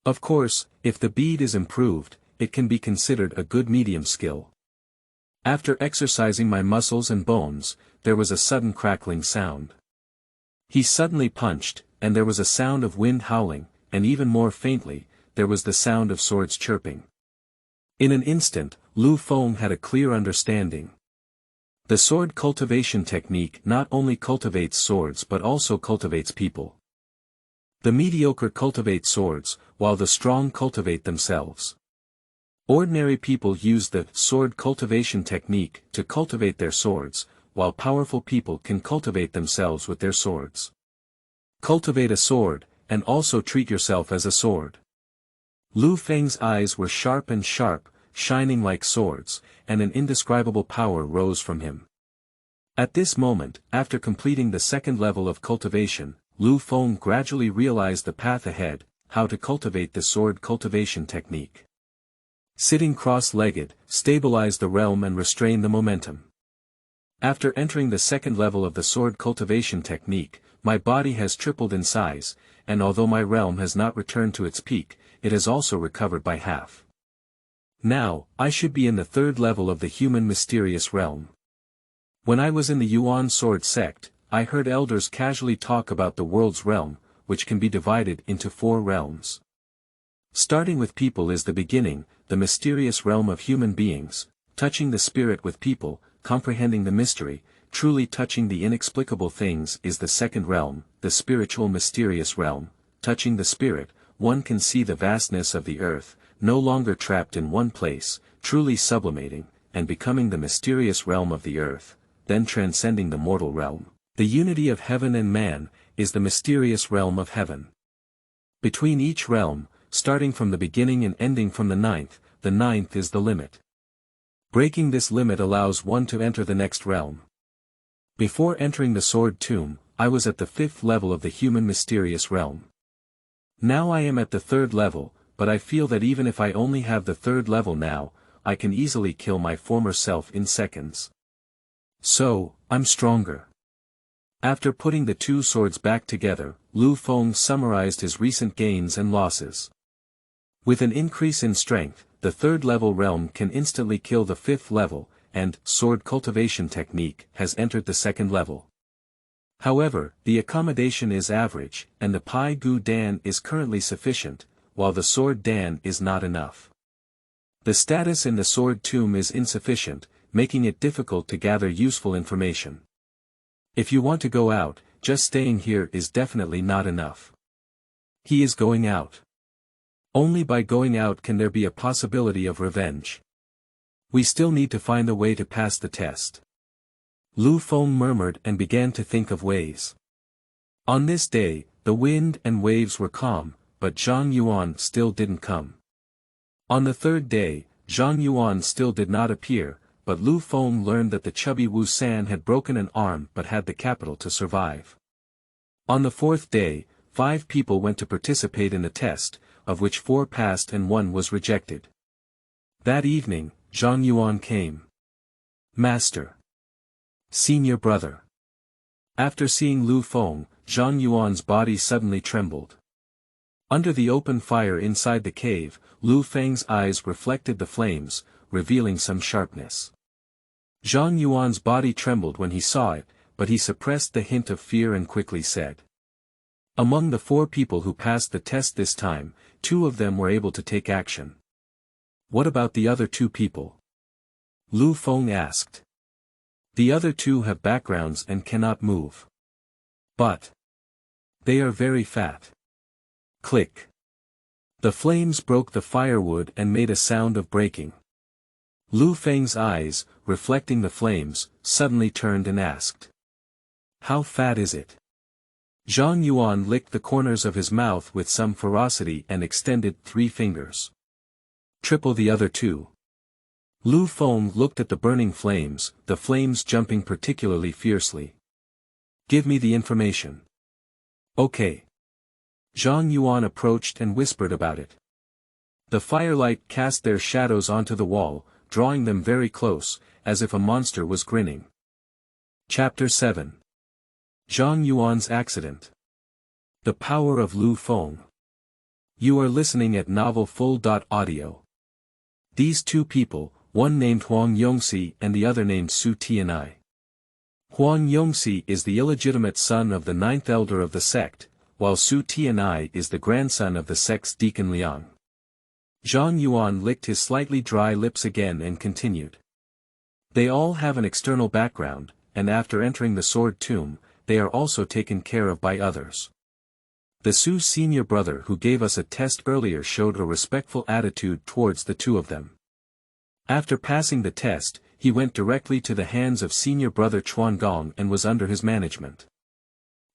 Of course, if the bead is improved, it can be considered a good medium skill. After exercising my muscles and bones, there was a sudden crackling sound. He suddenly punched, and there was a sound of wind howling, and even more faintly, there was the sound of swords chirping. In an instant, Lu Feng had a clear understanding. The sword cultivation technique not only cultivates swords but also cultivates people. The mediocre cultivate swords, while the strong cultivate themselves. Ordinary people use the sword cultivation technique to cultivate their swords, while powerful people can cultivate themselves with their swords. Cultivate a sword, and also treat yourself as a sword. Lu Feng's eyes were sharp, shining like swords, and an indescribable power rose from him. At this moment, after completing the second level of cultivation, Lu Feng gradually realized the path ahead, how to cultivate the sword cultivation technique. Sitting cross-legged, stabilize the realm and restrain the momentum. After entering the second level of the sword cultivation technique, my body has tripled in size, and although my realm has not returned to its peak, it has also recovered by half. Now, I should be in the third level of the human mysterious realm. When I was in the Yuan sword sect, I heard elders casually talk about the world's realm, which can be divided into 4 realms. Starting with people is the beginning, the mysterious realm of human beings, touching the spirit with people, comprehending the mystery, truly touching the inexplicable things is the second realm, the spiritual mysterious realm, touching the spirit, one can see the vastness of the earth, no longer trapped in one place, truly sublimating, and becoming the mysterious realm of the earth, then transcending the mortal realm. The unity of heaven and man is the mysterious realm of heaven. Between each realm, starting from the beginning and ending from the ninth is the limit. Breaking this limit allows one to enter the next realm. Before entering the sword tomb, I was at the 5th level of the human mysterious realm. Now I am at the 3rd level, but I feel that even if I only have the 3rd level now, I can easily kill my former self in seconds. So, I'm stronger. After putting the two swords back together, Lu Feng summarized his recent gains and losses. With an increase in strength, the 3rd level realm can instantly kill the 5th level, and sword cultivation technique has entered the 2nd level. However, the accommodation is average, and the Pai Gu Dan is currently sufficient, while the sword Dan is not enough. The status in the sword tomb is insufficient, making it difficult to gather useful information. If you want to go out, just staying here is definitely not enough. He is going out. Only by going out can there be a possibility of revenge. We still need to find a way to pass the test. Lu Feng murmured and began to think of ways. On this day, the wind and waves were calm, but Zhang Yuan still didn't come. On the 3rd day, Zhang Yuan still did not appear, but Lu Feng learned that the chubby Wu San had broken an arm but had the capital to survive. On the 4th day, 5 people went to participate in the test, of which 4 passed and 1 was rejected. That evening, Zhang Yuan came. Master. Senior brother. After seeing Lu Feng, Zhang Yuan's body suddenly trembled. Under the open fire inside the cave, Lu Feng's eyes reflected the flames, revealing some sharpness. Zhang Yuan's body trembled when he saw it, but he suppressed the hint of fear and quickly said. Among the 4 people who passed the test this time, 2 of them were able to take action. What about the other 2 people? Lu Feng asked. The other 2 have backgrounds and cannot move. But they are very fat. Click. The flames broke the firewood and made a sound of breaking. Lu Feng's eyes, reflecting the flames, suddenly turned and asked. How fat is it? Zhang Yuan licked the corners of his mouth with some ferocity and extended 3 fingers. Triple the other 2. Lu Feng looked at the burning flames, the flames jumping particularly fiercely. Give me the information. Okay. Zhang Yuan approached and whispered about it. The firelight cast their shadows onto the wall, drawing them very close, as if a monster was grinning. Chapter 7. Zhang Yuan's accident. The power of Lu Feng. You are listening at novelfull.audio. These 2 people, one named Huang Yongxi and the other named Su Tianai. Huang Yongxi is the illegitimate son of the 9th elder of the sect, while Su Tianai is the grandson of the sect's deacon Liang. Zhang Yuan licked his slightly dry lips again and continued. They all have an external background, and after entering the sword tomb, they are also taken care of by others. The Su senior brother who gave us a test earlier showed a respectful attitude towards the 2 of them. After passing the test, he went directly to the hands of senior brother Chuan Gong and was under his management.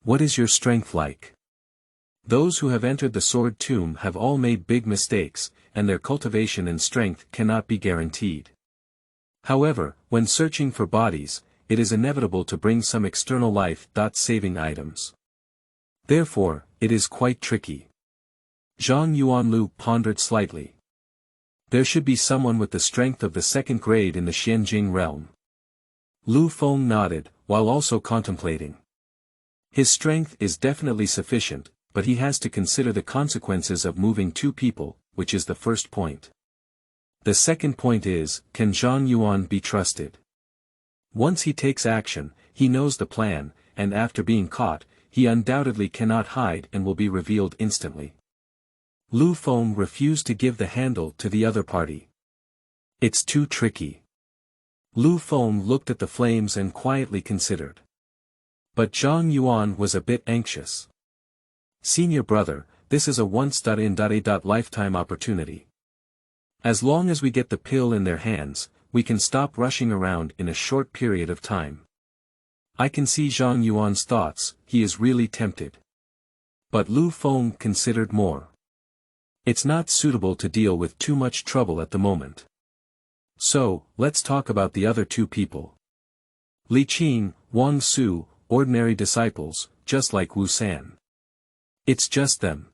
What is your strength like? Those who have entered the sword tomb have all made big mistakes, and their cultivation and strength cannot be guaranteed. However, when searching for bodies, it is inevitable to bring some external life-saving items. Therefore, it is quite tricky. Zhang Yuanlu pondered slightly. There should be someone with the strength of the 2nd grade in the Xianjing realm. Lu Feng nodded, while also contemplating. His strength is definitely sufficient, but he has to consider the consequences of moving 2 people, which is the first point. The second point is, can Zhang Yuan be trusted? Once he takes action, he knows the plan, and after being caught, he undoubtedly cannot hide and will be revealed instantly. Lu Feng refused to give the handle to the other party. It's too tricky. Lu Feng looked at the flames and quietly considered. But Zhang Yuan was a bit anxious. Senior brother, this is a once-in-a-lifetime opportunity. As long as we get the pill in their hands, we can stop rushing around in a short period of time. I can see Zhang Yuan's thoughts, he is really tempted. But Lu Feng considered more. It's not suitable to deal with too much trouble at the moment. So, let's talk about the other two people. Li Qing, Wang Su, ordinary disciples, just like Wu San. It's just them.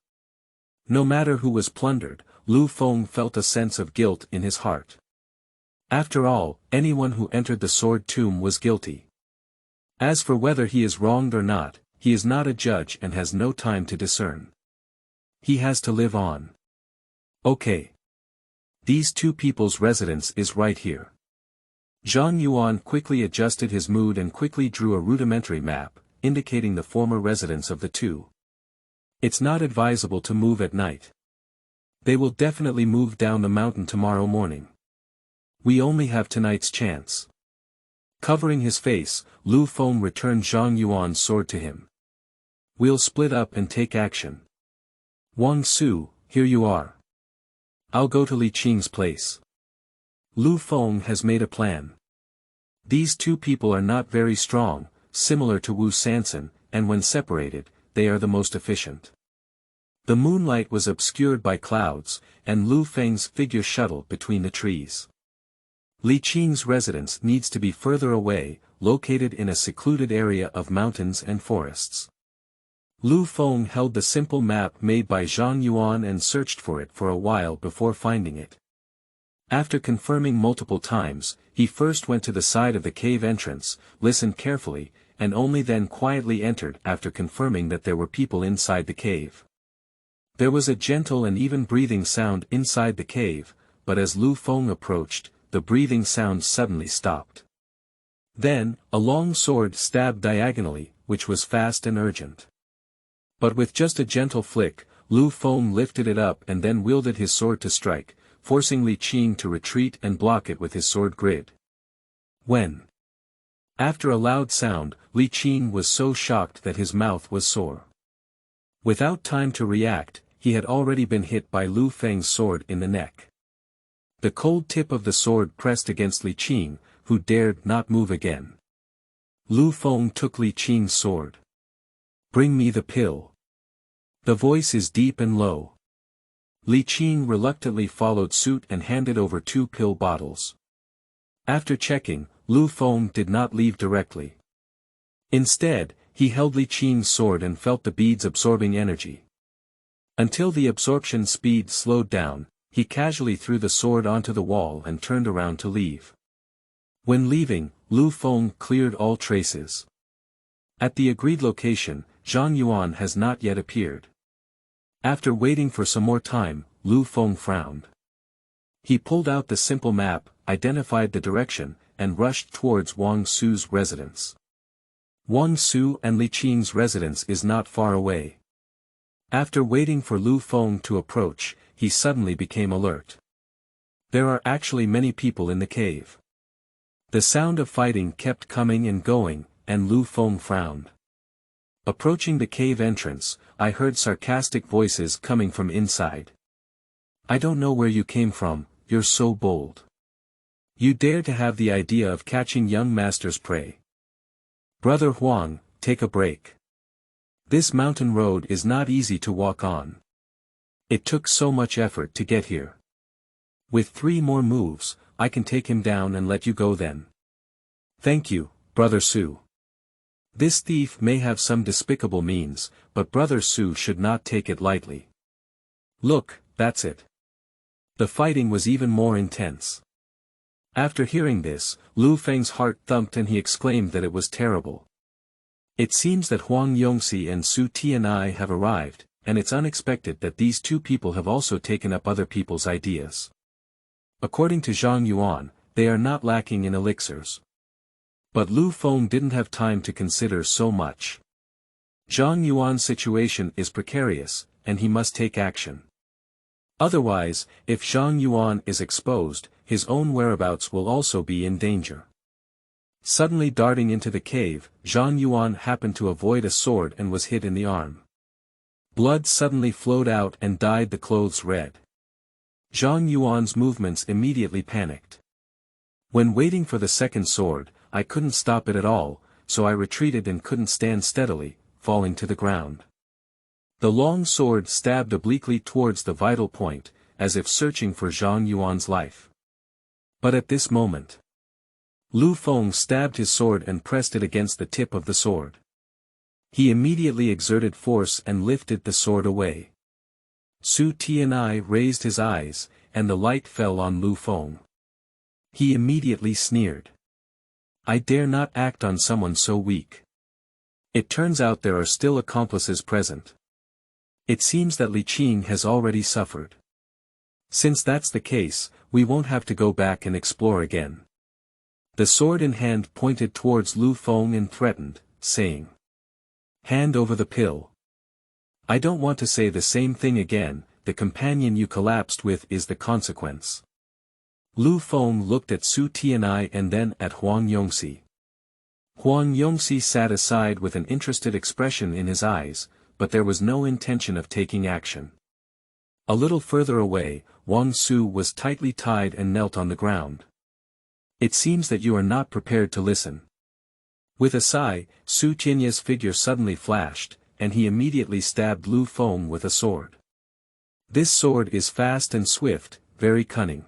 No matter who was plundered, Lu Feng felt a sense of guilt in his heart. After all, anyone who entered the sword tomb was guilty. As for whether he is wronged or not, he is not a judge and has no time to discern. He has to live on. Okay. These two people's residence is right here. Zhang Yuan quickly adjusted his mood and quickly drew a rudimentary map, indicating the former residence of the two. It's not advisable to move at night. They will definitely move down the mountain tomorrow morning. We only have tonight's chance. Covering his face, Lu Feng returned Zhang Yuan's sword to him. We'll split up and take action. Wang Su, here you are. I'll go to Li Qing's place. Lu Feng has made a plan. These two people are not very strong, similar to Wu Sanson, and when separated, they are the most efficient. The moonlight was obscured by clouds, and Lu Feng's figure shuttled between the trees. Li Qing's residence needs to be further away, located in a secluded area of mountains and forests. Lu Feng held the simple map made by Zhang Yuan and searched for it for a while before finding it. After confirming multiple times, he first went to the side of the cave entrance, listened carefully, and only then quietly entered after confirming that there were people inside the cave. There was a gentle and even breathing sound inside the cave, but as Lu Feng approached, the breathing sound suddenly stopped. Then, a long sword stabbed diagonally, which was fast and urgent. But with just a gentle flick, Lu Feng lifted it up and then wielded his sword to strike, forcing Li Qing to retreat and block it with his sword grid. When? After a loud sound, Li Qing was so shocked that his mouth was sore. Without time to react, he had already been hit by Lu Feng's sword in the neck. The cold tip of the sword pressed against Li Qing, who dared not move again. Lu Feng took Li Qing's sword. Bring me the pill. The voice is deep and low. Li Qing reluctantly followed suit and handed over 2 pill bottles. After checking, Lu Feng did not leave directly. Instead, he held Li Qing's sword and felt the beads absorbing energy. Until the absorption speed slowed down, he casually threw the sword onto the wall and turned around to leave. When leaving, Lu Feng cleared all traces. At the agreed location, Zhang Yuan has not yet appeared. After waiting for some more time, Lu Feng frowned. He pulled out the simple map, identified the direction, and rushed towards Wang Su's residence. Wang Su and Li Qing's residence is not far away. After waiting for Lu Feng to approach, he suddenly became alert. There are actually many people in the cave. The sound of fighting kept coming and going, and Lu Feng frowned. Approaching the cave entrance, I heard sarcastic voices coming from inside. I don't know where you came from, you're so bold. You dare to have the idea of catching young master's prey. Brother Huang, take a break. This mountain road is not easy to walk on. It took so much effort to get here. With 3 more moves, I can take him down and let you go then. Thank you, Brother Su. This thief may have some despicable means, but Brother Su should not take it lightly. Look, that's it. The fighting was even more intense. After hearing this, Lu Feng's heart thumped and he exclaimed that it was terrible. It seems that Huang Yongxi and Su Tianai have arrived, and it's unexpected that these two people have also taken up other people's ideas. According to Zhang Yuan, they are not lacking in elixirs. But Lu Feng didn't have time to consider so much. Zhang Yuan's situation is precarious, and he must take action. Otherwise, if Zhang Yuan is exposed, his own whereabouts will also be in danger. Suddenly darting into the cave, Zhang Yuan happened to avoid a sword and was hit in the arm. Blood suddenly flowed out and dyed the clothes red. Zhang Yuan's movements immediately panicked. When waiting for the second sword, I couldn't stop it at all, so I retreated and couldn't stand steadily, falling to the ground. The long sword stabbed obliquely towards the vital point, as if searching for Zhang Yuan's life. But at this moment, Feng stabbed his sword and pressed it against the tip of the sword. He immediately exerted force and lifted the sword away. Su Tianai raised his eyes, and the light fell on Feng. He immediately sneered. I dare not act on someone so weak. It turns out there are still accomplices present. It seems that Li Qing has already suffered. Since that's the case, we won't have to go back and explore again. The sword in hand pointed towards Feng and threatened, saying, Hand over the pill. I don't want to say the same thing again, the companion you collapsed with is the consequence. Feng looked at Su Tianai and then at Huang Yongxi. Huang Yongxi sat aside with an interested expression in his eyes, but there was no intention of taking action. A little further away, Wang Su was tightly tied and knelt on the ground. It seems that you are not prepared to listen. With a sigh, Su Tianya's figure suddenly flashed, and he immediately stabbed Feng with a sword. This sword is fast and swift, very cunning.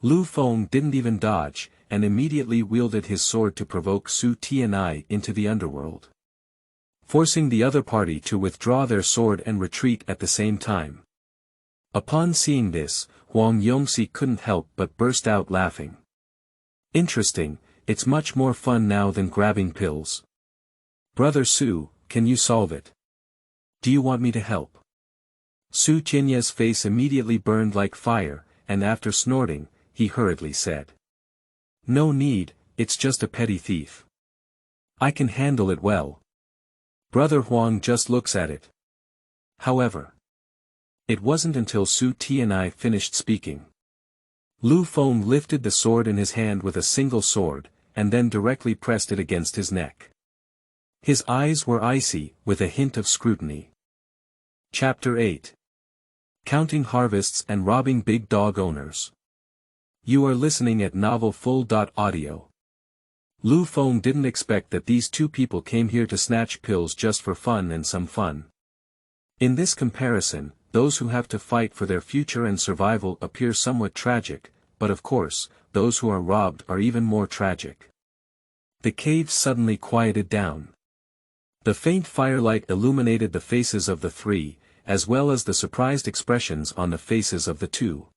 Feng didn't even dodge, and immediately wielded his sword to provoke Su Tianai into the underworld, forcing the other party to withdraw their sword and retreat at the same time. Upon seeing this, Huang Yongxi couldn't help but burst out laughing. Interesting, it's much more fun now than grabbing pills. Brother Su, can you solve it? Do you want me to help? Su Tianya's face immediately burned like fire, and after snorting, he hurriedly said. No need, it's just a petty thief. I can handle it well. Brother Huang just looks at it. However, it wasn't until Su Tianai finished speaking. Feng lifted the sword in his hand with a single sword, and then directly pressed it against his neck. His eyes were icy, with a hint of scrutiny. Chapter 8. Counting Harvests and Robbing Big Dog Owners. You are listening at novelfull.audio. Feng didn't expect that these two people came here to snatch pills just for fun and some fun. In this comparison, those who have to fight for their future and survival appear somewhat tragic, but of course, those who are robbed are even more tragic. The cave suddenly quieted down. The faint firelight illuminated the faces of the three, as well as the surprised expressions on the faces of the two.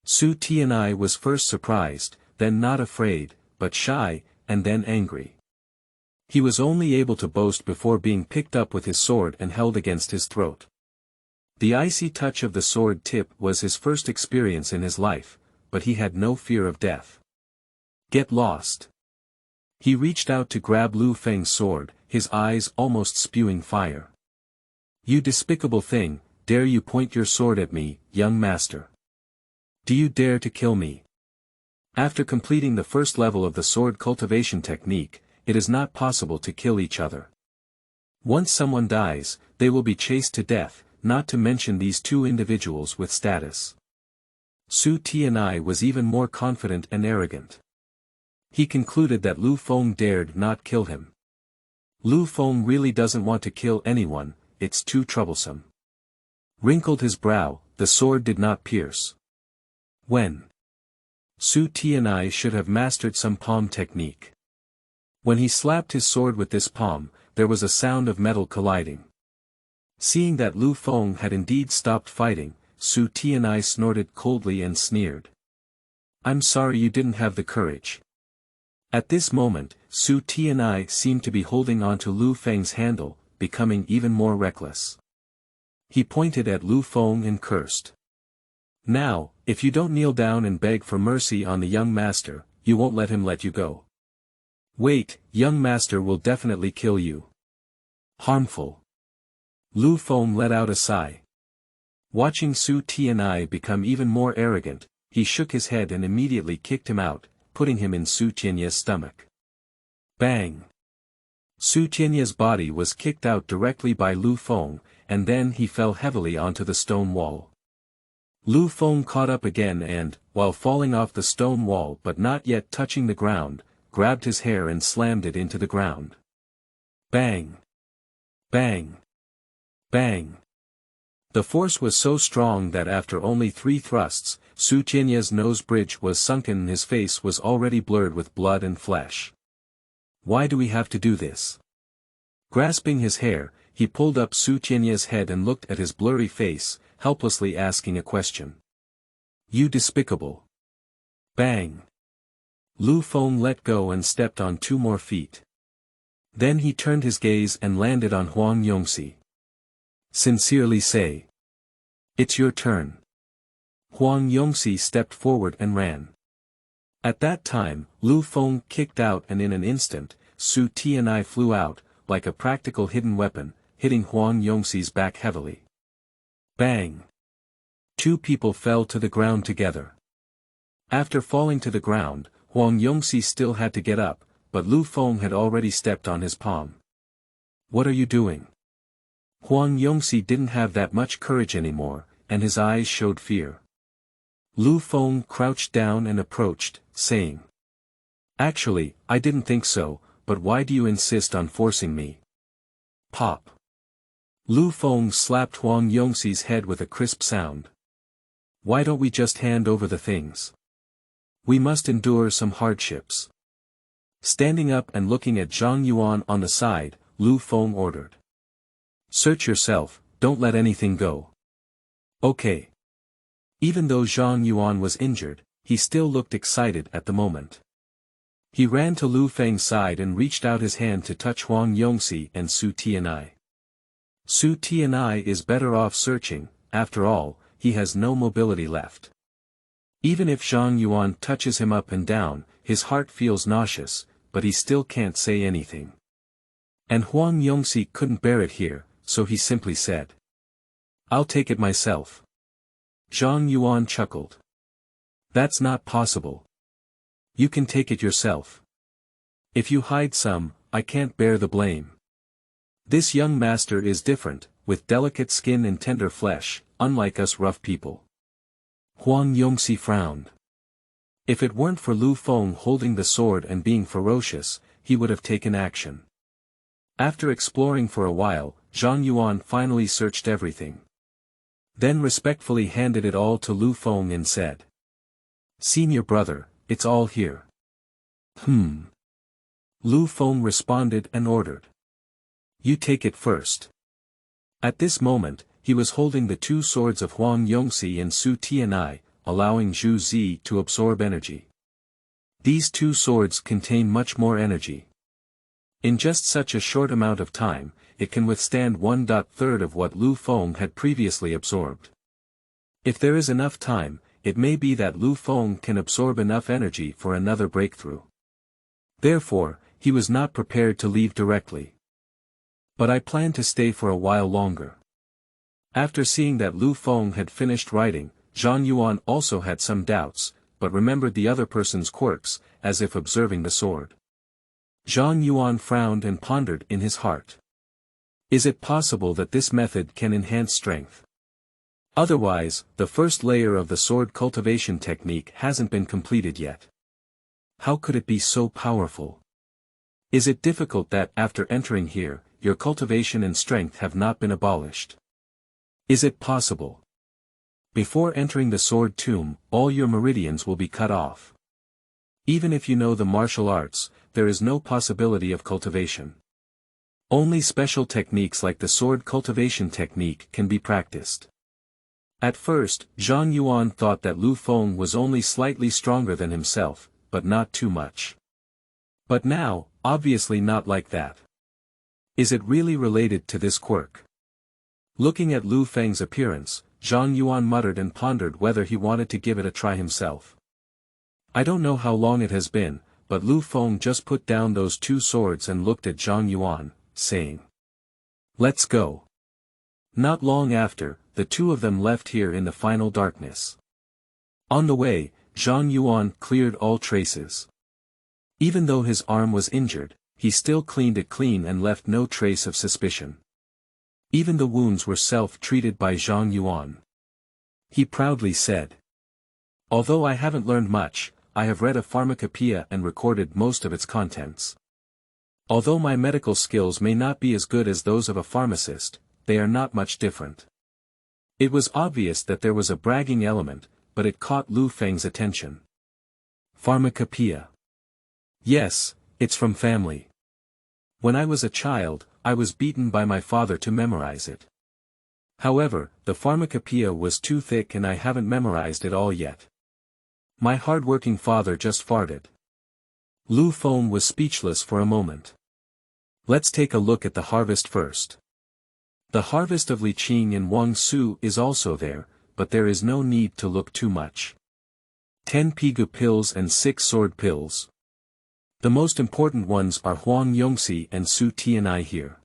Su Tianai was first surprised, then not afraid, but shy, and then angry. He was only able to boast before being picked up with his sword and held against his throat. The icy touch of the sword tip was his first experience in his life, but he had no fear of death. Get lost. He reached out to grab Feng's sword, his eyes almost spewing fire. You despicable thing, dare you point your sword at me, young master? Do you dare to kill me? After completing the first level of the sword cultivation technique, it is not possible to kill each other. Once someone dies, they will be chased to death, not to mention these two individuals with status. Su Tianai was even more confident and arrogant. He concluded that Feng dared not kill him. Feng really doesn't want to kill anyone, it's too troublesome. Wrinkled his brow, the sword did not pierce. When? Su Tianai should have mastered some palm technique. When he slapped his sword with this palm, there was a sound of metal colliding. Seeing that Feng had indeed stopped fighting, Su Tianai snorted coldly and sneered. I'm sorry you didn't have the courage. At this moment, Su Tianai seemed to be holding on to Feng's handle, becoming even more reckless. He pointed at Feng and cursed. Now, if you don't kneel down and beg for mercy on the young master, you won't let him let you go. Wait, young master will definitely kill you. Harmful. Feng let out a sigh. Watching Su Tianai become even more arrogant, he shook his head and immediately kicked him out, putting him in Su Tianya's stomach. Bang! Su Tianya's body was kicked out directly by Feng, and then he fell heavily onto the stone wall. Lu Feng caught up again and, while falling off the stone wall but not yet touching the ground, grabbed his hair and slammed it into the ground. Bang! Bang! Bang! The force was so strong that after only 3 thrusts, Su Tianya's nose bridge was sunken and his face was already blurred with blood and flesh. Why do we have to do this? Grasping his hair, he pulled up Su Tianya's head and looked at his blurry face, helplessly asking a question. You despicable! Bang! Lu Feng let go and stepped on 2 more feet. Then he turned his gaze and landed on Huang Yongxi. Sincerely say. It's your turn. Huang Yongxi stepped forward and ran. At that time, Lu Feng kicked out and in an instant, Su Tianyi flew out, like a practical hidden weapon, hitting Huang Yongxi's back heavily. Bang! 2 people fell to the ground together. After falling to the ground, Huang Yongxi still had to get up, but Lu Feng had already stepped on his palm. What are you doing? Huang Yongxi didn't have that much courage anymore, and his eyes showed fear. Lu Feng crouched down and approached, saying. Actually, I didn't think so, but why do you insist on forcing me? Pop! Lu Feng slapped Huang Yongxi's head with a crisp sound. Why don't we just hand over the things? We must endure some hardships. Standing up and looking at Zhang Yuan on the side, Lu Feng ordered. Search yourself, don't let anything go. Okay. Even though Zhang Yuan was injured, he still looked excited at the moment. He ran to Lu Feng's side and reached out his hand to touch Huang Yongxi and Su Tianyi. Su Tianyi is better off searching, after all, he has no mobility left. Even if Zhang Yuan touches him up and down, his heart feels nauseous, but he still can't say anything. And Huang Yongxi couldn't bear it here, so he simply said. I'll take it myself. Zhang Yuan chuckled. That's not possible. You can take it yourself. If you hide some, I can't bear the blame. This young master is different, with delicate skin and tender flesh, unlike us rough people. Huang Yongxi frowned. If it weren't for Lu Feng holding the sword and being ferocious, he would have taken action. After exploring for a while, Zhang Yuan finally searched everything. Then respectfully handed it all to Lu Feng and said. Senior brother, it's all here. Lu Feng responded and ordered. You take it first. At this moment, he was holding the 2 swords of Huang Yongxi and Su Tianyi, allowing Zhu Zi to absorb energy. These 2 swords contain much more energy. In just such a short amount of time, it can withstand 1/3 of what Lu Feng had previously absorbed. If there is enough time, it may be that Lu Feng can absorb enough energy for another breakthrough. Therefore, he was not prepared to leave directly. But I plan to stay for a while longer. After seeing that Lu Feng had finished writing, Zhang Yuan also had some doubts, but remembered the other person's quirks, as if observing the sword. Zhang Yuan frowned and pondered in his heart. Is it possible that this method can enhance strength? Otherwise, the first layer of the sword cultivation technique hasn't been completed yet. How could it be so powerful? Is it difficult that after entering here, your cultivation and strength have not been abolished? Is it possible? Before entering the sword tomb, all your meridians will be cut off. Even if you know the martial arts, there is no possibility of cultivation. Only special techniques like the sword cultivation technique can be practiced. At first, Zhang Yuan thought that Lu Feng was only slightly stronger than himself, but not too much. But now, obviously not like that. Is it really related to this quirk? Looking at Lu Feng's appearance, Zhang Yuan muttered and pondered whether he wanted to give it a try himself. I don't know how long it has been, but Lu Feng just put down those 2 swords and looked at Zhang Yuan, saying. Let's go. Not long after, the 2 of them left here in the final darkness. On the way, Zhang Yuan cleared all traces. Even though his arm was injured, he still cleaned it clean and left no trace of suspicion. Even the wounds were self-treated by Zhang Yuan. He proudly said. Although I haven't learned much, I have read a pharmacopoeia and recorded most of its contents. Although my medical skills may not be as good as those of a pharmacist, they are not much different. It was obvious that there was a bragging element, but it caught Lu Feng's attention. Pharmacopoeia. Yes, it's from family. When I was a child, I was beaten by my father to memorize it. However, the pharmacopoeia was too thick and I haven't memorized it all yet. My hard-working father just farted. Lu Feng was speechless for a moment. Let's take a look at the harvest first. The harvest of Liqing and Wang Su is also there, but there is no need to look too much. 10 Pigu pills and 6 sword pills. The most important ones are Huang Yongxi and Su Tianai here.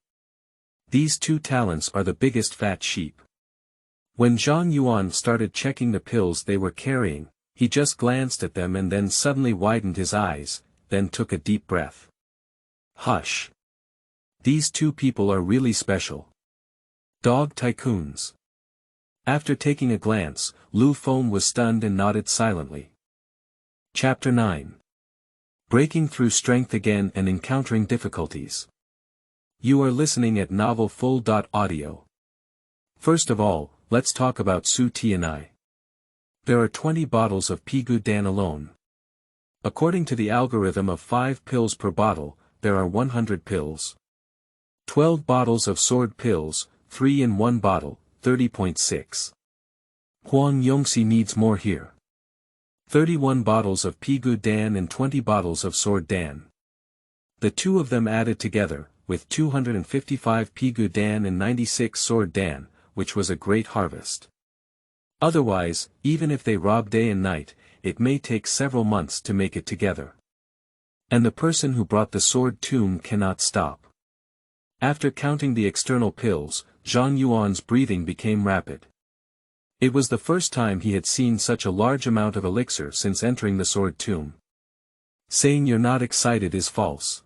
These two talents are the biggest fat sheep. When Zhang Yuan started checking the pills they were carrying, he just glanced at them and then suddenly widened his eyes, then took a deep breath. Hush. These two people are really special. Dog tycoons. After taking a glance, Lu Feng was stunned and nodded silently. Chapter 9. Breaking through strength again and encountering difficulties. You are listening at novelfull.audio. First of all, let's talk about Su Tianai. There are 20 bottles of Pigu Dan alone. According to the algorithm of 5 pills per bottle, there are 100 pills. 12 bottles of sword pills, 3 in 1 bottle, 30.6. Huang Yongxi needs more here. 31 bottles of Pigu Dan and 20 bottles of sword Dan. The two of them added together, with 255 Pigu Dan and 96 sword Dan, which was a great harvest. Otherwise, even if they rob day and night, it may take several months to make it together. And the person who brought the sword tomb cannot stop. After counting the external pills, Zhang Yuan's breathing became rapid. It was the first time he had seen such a large amount of elixir since entering the sword tomb. Saying you're not excited is false.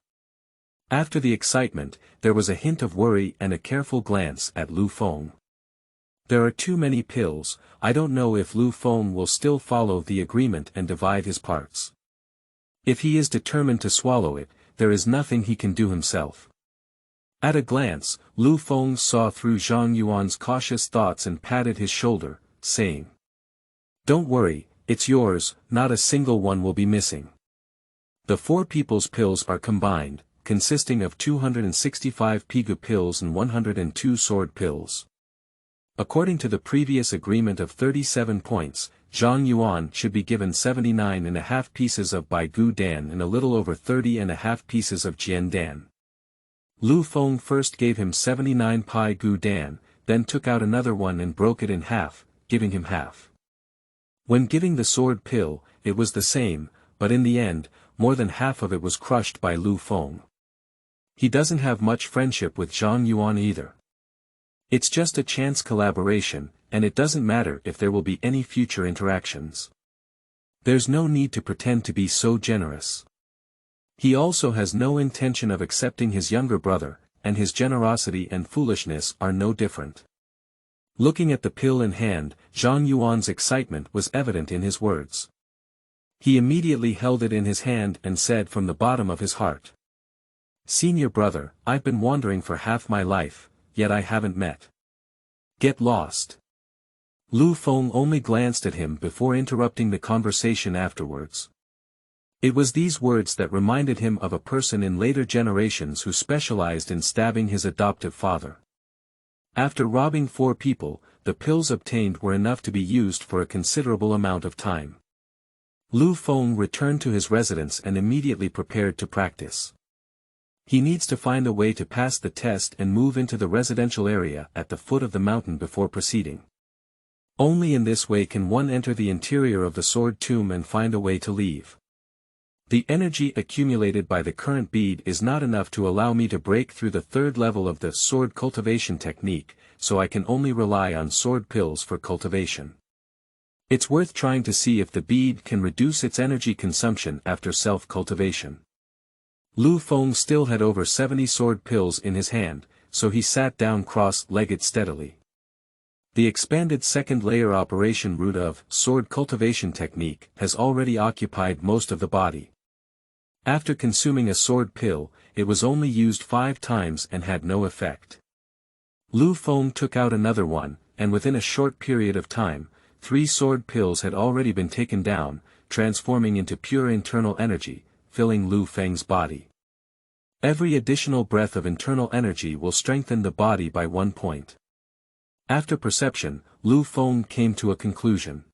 After the excitement, there was a hint of worry and a careful glance at Lu Feng. There are too many pills, I don't know if Lu Feng will still follow the agreement and divide his parts. If he is determined to swallow it, there is nothing he can do himself. At a glance, Lu Feng saw through Zhang Yuan's cautious thoughts and patted his shoulder, saying, "Don't worry, it's yours, not a single one will be missing." The 4 people's pills are combined, consisting of 265 Pigu pills and 102 sword pills. According to the previous agreement of 37 points, Zhang Yuan should be given 79.5 pieces of Baigu Dan and a little over 30.5 pieces of Jian Dan. Lu Feng first gave him 79 Pai Gu Dan, then took out another one and broke it in half, giving him half. When giving the sword pill, it was the same, but in the end, more than half of it was crushed by Lu Feng. He doesn't have much friendship with Zhang Yuan either. It's just a chance collaboration, and it doesn't matter if there will be any future interactions. There's no need to pretend to be so generous. He also has no intention of accepting his younger brother, and his generosity and foolishness are no different. Looking at the pill in hand, Zhang Yuan's excitement was evident in his words. He immediately held it in his hand and said from the bottom of his heart, "Senior brother, I've been wandering for half my life, yet I haven't met. Get lost." Lu Feng only glanced at him before interrupting the conversation afterwards. It was these words that reminded him of a person in later generations who specialized in stabbing his adoptive father. After robbing 4 people, the pills obtained were enough to be used for a considerable amount of time. Lu Feng returned to his residence and immediately prepared to practice. He needs to find a way to pass the test and move into the residential area at the foot of the mountain before proceeding. Only in this way can one enter the interior of the sword tomb and find a way to leave. The energy accumulated by the current bead is not enough to allow me to break through the 3rd level of the sword cultivation technique, so I can only rely on sword pills for cultivation. It's worth trying to see if the bead can reduce its energy consumption after self-cultivation. Lu Feng still had over 70 sword pills in his hand, so he sat down cross-legged steadily. The expanded second layer operation route of sword cultivation technique has already occupied most of the body. After consuming a sword pill, it was only used 5 times and had no effect. Lu Feng took out another one, and within a short period of time, 3 sword pills had already been taken down, transforming into pure internal energy, filling Lu Feng's body. Every additional breath of internal energy will strengthen the body by 1 point. After perception, Lu Feng came to a conclusion.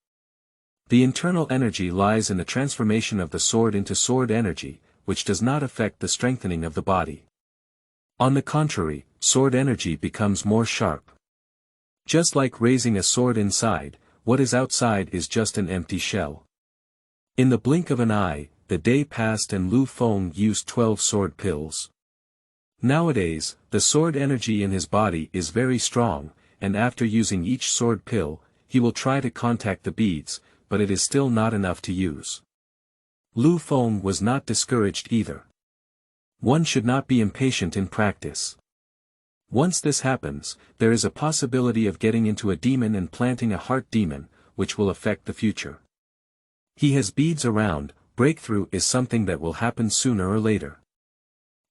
The internal energy lies in the transformation of the sword into sword energy, which does not affect the strengthening of the body. On the contrary, sword energy becomes more sharp. Just like raising a sword inside, what is outside is just an empty shell. In the blink of an eye, the day passed and Lu Feng used 12 sword pills. Nowadays, the sword energy in his body is very strong, and after using each sword pill, he will try to contact the beads, but it is still not enough to use. Lu Feng was not discouraged either. One should not be impatient in practice. Once this happens, there is a possibility of getting into a demon and planting a heart demon, which will affect the future. He has beads around, breakthrough is something that will happen sooner or later.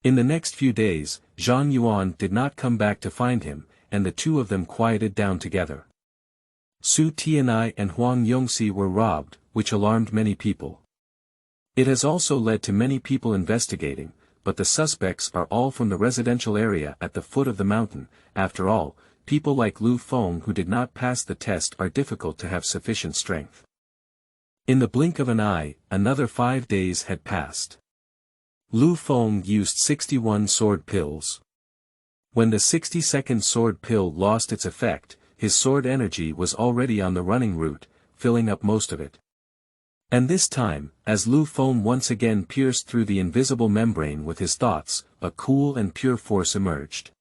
In the next few days, Zhang Yuan did not come back to find him, and the two of them quieted down together. Su Tianai and Huang Yongxi were robbed, which alarmed many people. It has also led to many people investigating, but the suspects are all from the residential area at the foot of the mountain. After all, people like Lu Feng who did not pass the test are difficult to have sufficient strength. In the blink of an eye, another 5 days had passed. Lu Feng used 61 sword pills. When the 62nd sword pill lost its effect, his sword energy was already on the running route, filling up most of it. And this time, as Lu Feng once again pierced through the invisible membrane with his thoughts, a cool and pure force emerged.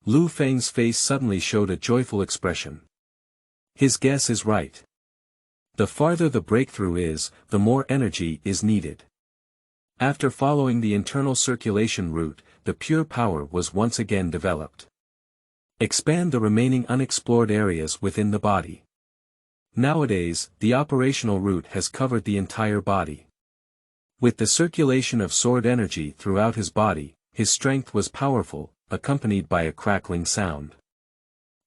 Lu Feng's face suddenly showed a joyful expression. His guess is right. The farther the breakthrough is, the more energy is needed. After following the internal circulation route, the pure power was once again developed. Expand the remaining unexplored areas within the body. Nowadays, the operational route has covered the entire body. With the circulation of sword energy throughout his body, his strength was powerful, accompanied by a crackling sound.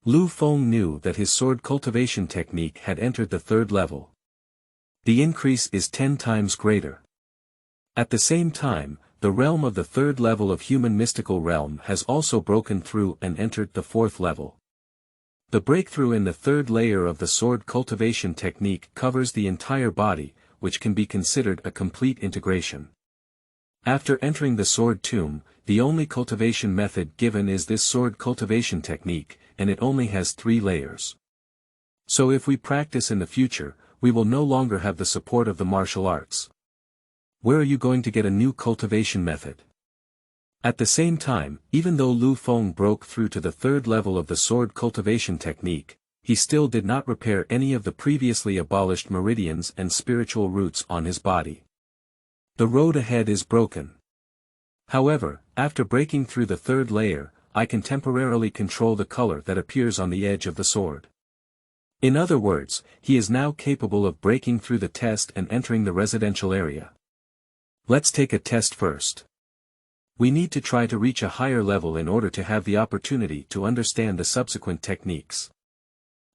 Lu Feng knew that his sword cultivation technique had entered the 3rd level. The increase is 10 times greater. At the same time, the realm of the 3rd level of human mystical realm has also broken through and entered the 4th level. The breakthrough in the 3rd layer of the sword cultivation technique covers the entire body, which can be considered a complete integration. After entering the sword tomb, the only cultivation method given is this sword cultivation technique, and it only has 3 layers. So if we practice in the future, we will no longer have the support of the martial arts. Where are you going to get a new cultivation method? At the same time, even though Lu Feng broke through to the 3rd level of the sword cultivation technique, he still did not repair any of the previously abolished meridians and spiritual roots on his body. The road ahead is broken. However, after breaking through the 3rd layer, I can temporarily control the color that appears on the edge of the sword. In other words, he is now capable of breaking through the test and entering the residential area. Let's take a test first. We need to try to reach a higher level in order to have the opportunity to understand the subsequent techniques.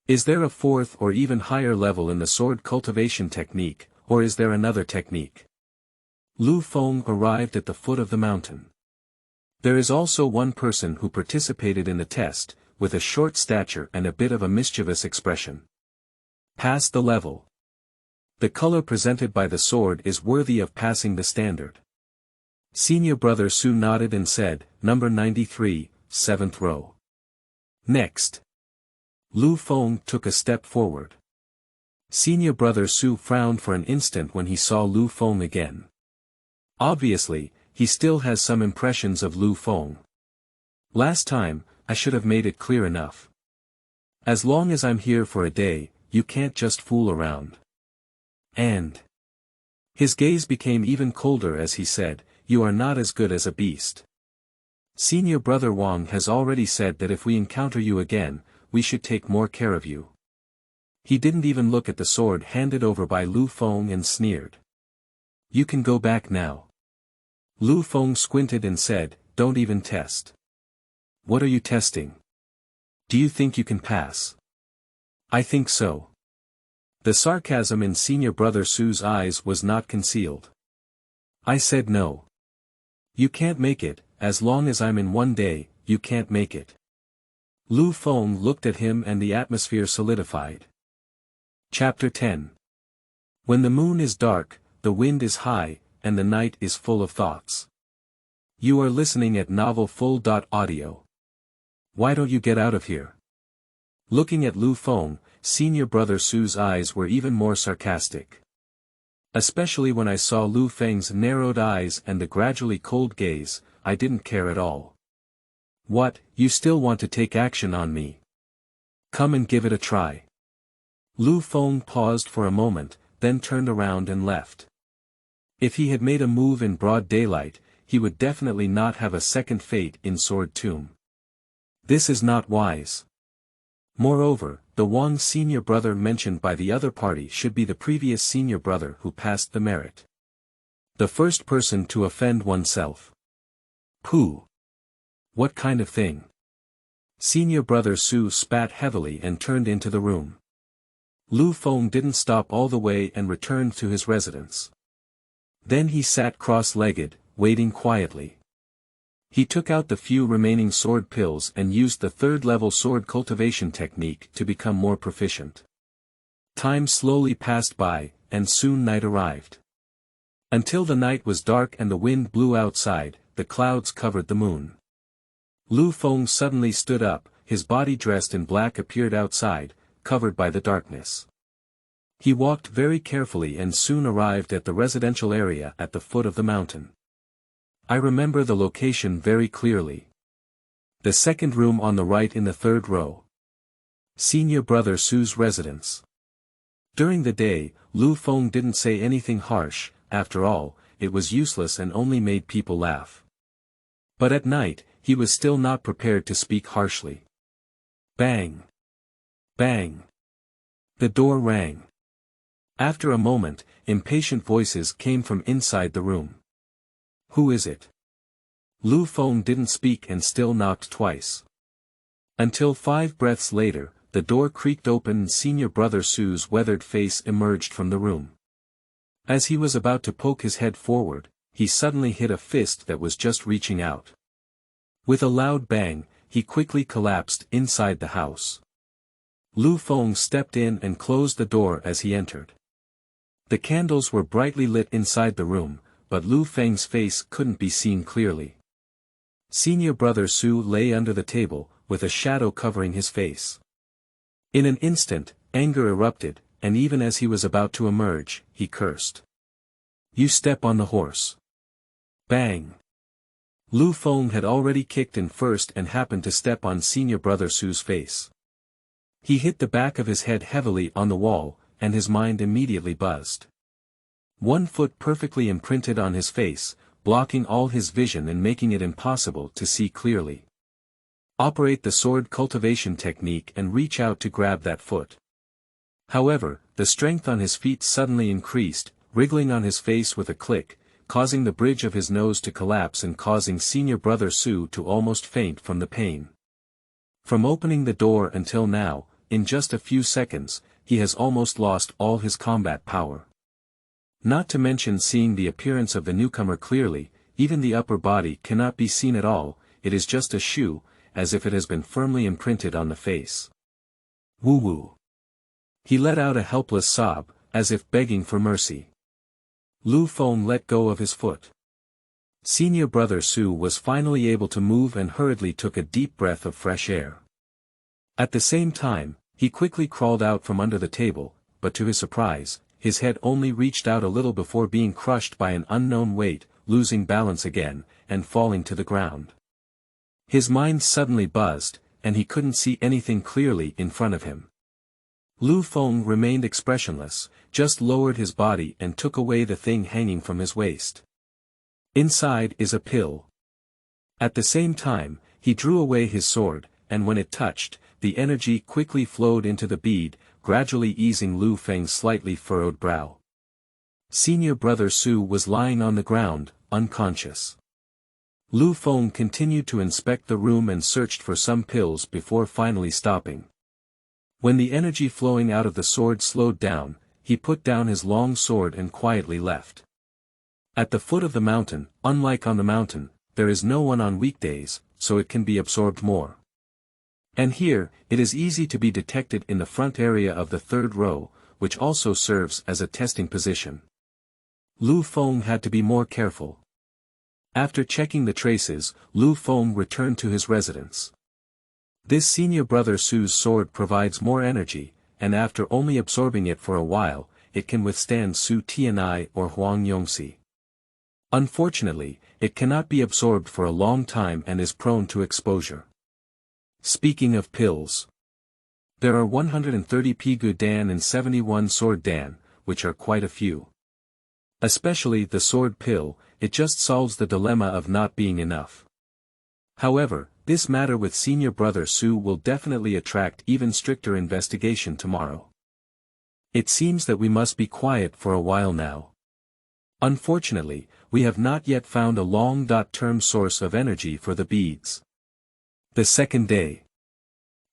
Is there a 4th or even higher level in the sword cultivation technique, or is there another technique? Lu Feng arrived at the foot of the mountain. There is also one person who participated in the test, with a short stature and a bit of a mischievous expression. Pass the level. The color presented by the sword is worthy of passing the standard. Senior brother Su nodded and said, Number 93, 7th row. Next. Lu Feng took a step forward. Senior brother Su frowned for an instant when he saw Lu Feng again. Obviously, he still has some impressions of Lu Feng. Last time, I should have made it clear enough. As long as I'm here for a day, you can't just fool around. And his gaze became even colder as he said, You are not as good as a beast. Senior brother Wang has already said that if we encounter you again, we should take more care of you. He didn't even look at the sword handed over by Lu Feng and sneered. You can go back now. Lu Feng squinted and said, don't even test. What are you testing? Do you think you can pass? I think so. The sarcasm in senior brother Su's eyes was not concealed. I said no. You can't make it, as long as I'm in 1 day, you can't make it. Lu Feng looked at him and the atmosphere solidified. Chapter 10. When the moon is dark, the wind is high, and the night is full of thoughts. You are listening at novelfull.audio. Why don't you get out of here? Looking at Lu Feng, senior brother Su's eyes were even more sarcastic. Especially when I saw Lu Feng's narrowed eyes and the gradually cold gaze, I didn't care at all. What, you still want to take action on me? Come and give it a try. Lu Feng paused for a moment, then turned around and left. If he had made a move in broad daylight, he would definitely not have a second fate in Sword Tomb. This is not wise. Moreover, the Wang senior brother mentioned by the other party should be the previous senior brother who passed the merit. The first person to offend oneself. Pooh. What kind of thing? Senior brother Su spat heavily and turned into the room. Lu Feng didn't stop all the way and returned to his residence. Then he sat cross-legged, waiting quietly. He took out the few remaining sword pills and used the third-level sword cultivation technique to become more proficient. Time slowly passed by, and soon night arrived. Until the night was dark and the wind blew outside, the clouds covered the moon. Lu Feng suddenly stood up, his body dressed in black appeared outside, covered by the darkness. He walked very carefully and soon arrived at the residential area at the foot of the mountain. I remember the location very clearly. The second room on the right in the third row. Senior brother Su's residence. During the day, Lu Feng didn't say anything harsh, after all, it was useless and only made people laugh. But at night, he was still not prepared to speak harshly. Bang! Bang! The door rang. After a moment, impatient voices came from inside the room. Who is it? Lu Feng didn't speak and still knocked twice. Until 5 breaths later, the door creaked open and senior brother Su's weathered face emerged from the room. As he was about to poke his head forward, he suddenly hit a fist that was just reaching out. With a loud bang, he quickly collapsed inside the house. Lu Feng stepped in and closed the door as he entered. The candles were brightly lit inside the room, but Lu Feng's face couldn't be seen clearly. Senior brother Su lay under the table, with a shadow covering his face. In an instant, anger erupted, and even as he was about to emerge, he cursed. You step on the horse. Bang! Lu Feng had already kicked in first and happened to step on senior brother Su's face. He hit the back of his head heavily on the wall, and his mind immediately buzzed. 1 foot perfectly imprinted on his face, blocking all his vision and making it impossible to see clearly. Operate the sword cultivation technique and reach out to grab that foot. However, the strength on his feet suddenly increased, wriggling on his face with a click, causing the bridge of his nose to collapse and causing senior brother Su to almost faint from the pain. From opening the door until now, in just a few seconds, he has almost lost all his combat power. Not to mention seeing the appearance of the newcomer clearly, even the upper body cannot be seen at all, it is just a shoe, as if it has been firmly imprinted on the face. Woo-woo. He let out a helpless sob, as if begging for mercy. Lu Feng let go of his foot. Senior brother Su was finally able to move and hurriedly took a deep breath of fresh air. At the same time, he quickly crawled out from under the table, but to his surprise, his head only reached out a little before being crushed by an unknown weight, losing balance again, and falling to the ground. His mind suddenly buzzed, and he couldn't see anything clearly in front of him. Lu Feng remained expressionless, just lowered his body and took away the thing hanging from his waist. Inside is a pill. At the same time, he drew away his sword, and when it touched, the energy quickly flowed into the bead, gradually easing Lu Feng's slightly furrowed brow. Senior brother Su was lying on the ground, unconscious. Lu Feng continued to inspect the room and searched for some pills before finally stopping. When the energy flowing out of the sword slowed down, he put down his long sword and quietly left. At the foot of the mountain, unlike on the mountain, there is no one on weekdays, so it can be absorbed more. And here, it is easy to be detected in the front area of the third row, which also serves as a testing position. Lu Feng had to be more careful. After checking the traces, Lu Feng returned to his residence. This senior brother Su's sword provides more energy, and after only absorbing it for a while, it can withstand Su Tianai or Huang Yongxi. Unfortunately, it cannot be absorbed for a long time and is prone to exposure. Speaking of pills. There are 130 Pigu Dan and 71 Sword Dan, which are quite a few. Especially the sword pill, it just solves the dilemma of not being enough. However, this matter with senior brother Su will definitely attract even stricter investigation tomorrow. It seems that we must be quiet for a while now. Unfortunately, we have not yet found a long-term source of energy for the beads. The second day.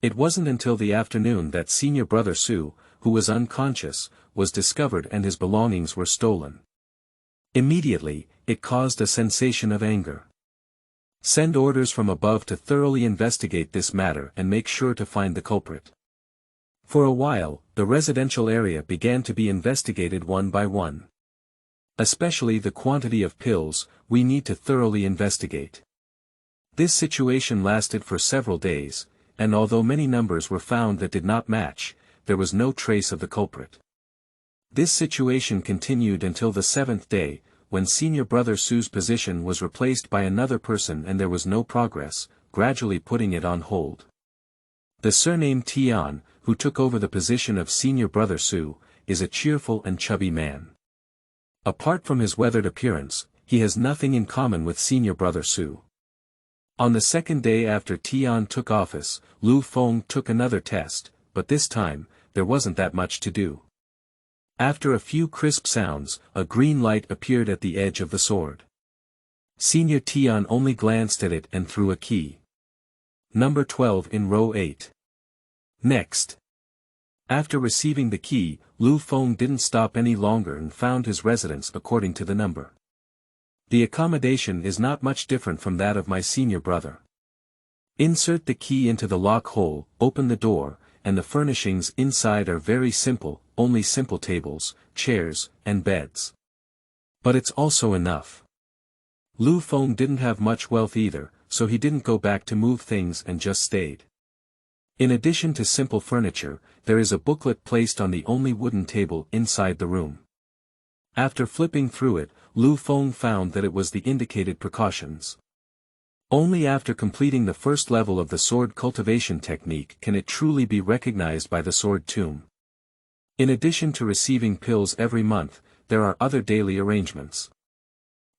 It wasn't until the afternoon that senior brother Su, who was unconscious, was discovered and his belongings were stolen. Immediately, it caused a sensation of anger. Send orders from above to thoroughly investigate this matter and make sure to find the culprit. For a while, the residential area began to be investigated one by one. Especially the quantity of pills, we need to thoroughly investigate. This situation lasted for several days, and although many numbers were found that did not match, there was no trace of the culprit. This situation continued until the seventh day, when senior brother Su's position was replaced by another person and there was no progress, gradually putting it on hold. The surname Tian, who took over the position of senior brother Su, is a cheerful and chubby man. Apart from his weathered appearance, he has nothing in common with senior brother Su. On the second day after Tian took office, Lu Feng took another test, but this time, there wasn't that much to do. After a few crisp sounds, a green light appeared at the edge of the sword. Senior Tian only glanced at it and threw a key. Number 12 in row 8. Next. After receiving the key, Lu Feng didn't stop any longer and found his residence according to the number. The accommodation is not much different from that of my senior brother. Insert the key into the lock hole, open the door, and the furnishings inside are very simple, only simple tables, chairs, and beds. But it's also enough. Lu Feng didn't have much wealth either, so he didn't go back to move things and just stayed. In addition to simple furniture, there is a booklet placed on the only wooden table inside the room. After flipping through it, Lu Feng found that it was the indicated precautions. Only after completing the first level of the sword cultivation technique can it truly be recognized by the sword tomb. In addition to receiving pills every month, there are other daily arrangements.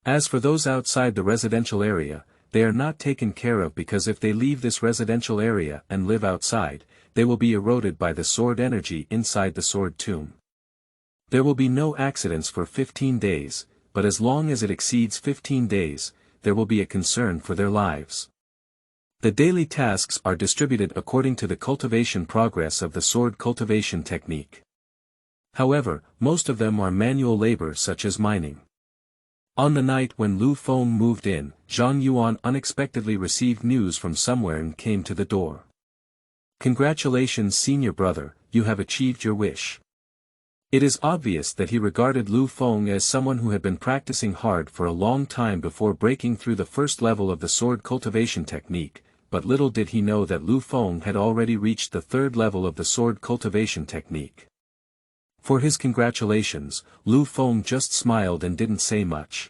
As for those outside the residential area, they are not taken care of because if they leave this residential area and live outside, they will be eroded by the sword energy inside the sword tomb. There will be no accidents for 15 days, but as long as it exceeds 15 days, there will be a concern for their lives. The daily tasks are distributed according to the cultivation progress of the sword cultivation technique. However, most of them are manual labor such as mining. On the night when Lu Feng moved in, Zhang Yuan unexpectedly received news from somewhere and came to the door. Congratulations senior brother, you have achieved your wish. It is obvious that he regarded Lu Feng as someone who had been practicing hard for a long time before breaking through the first level of the sword cultivation technique, but little did he know that Lu Feng had already reached the third level of the sword cultivation technique. For his congratulations, Lu Feng just smiled and didn't say much.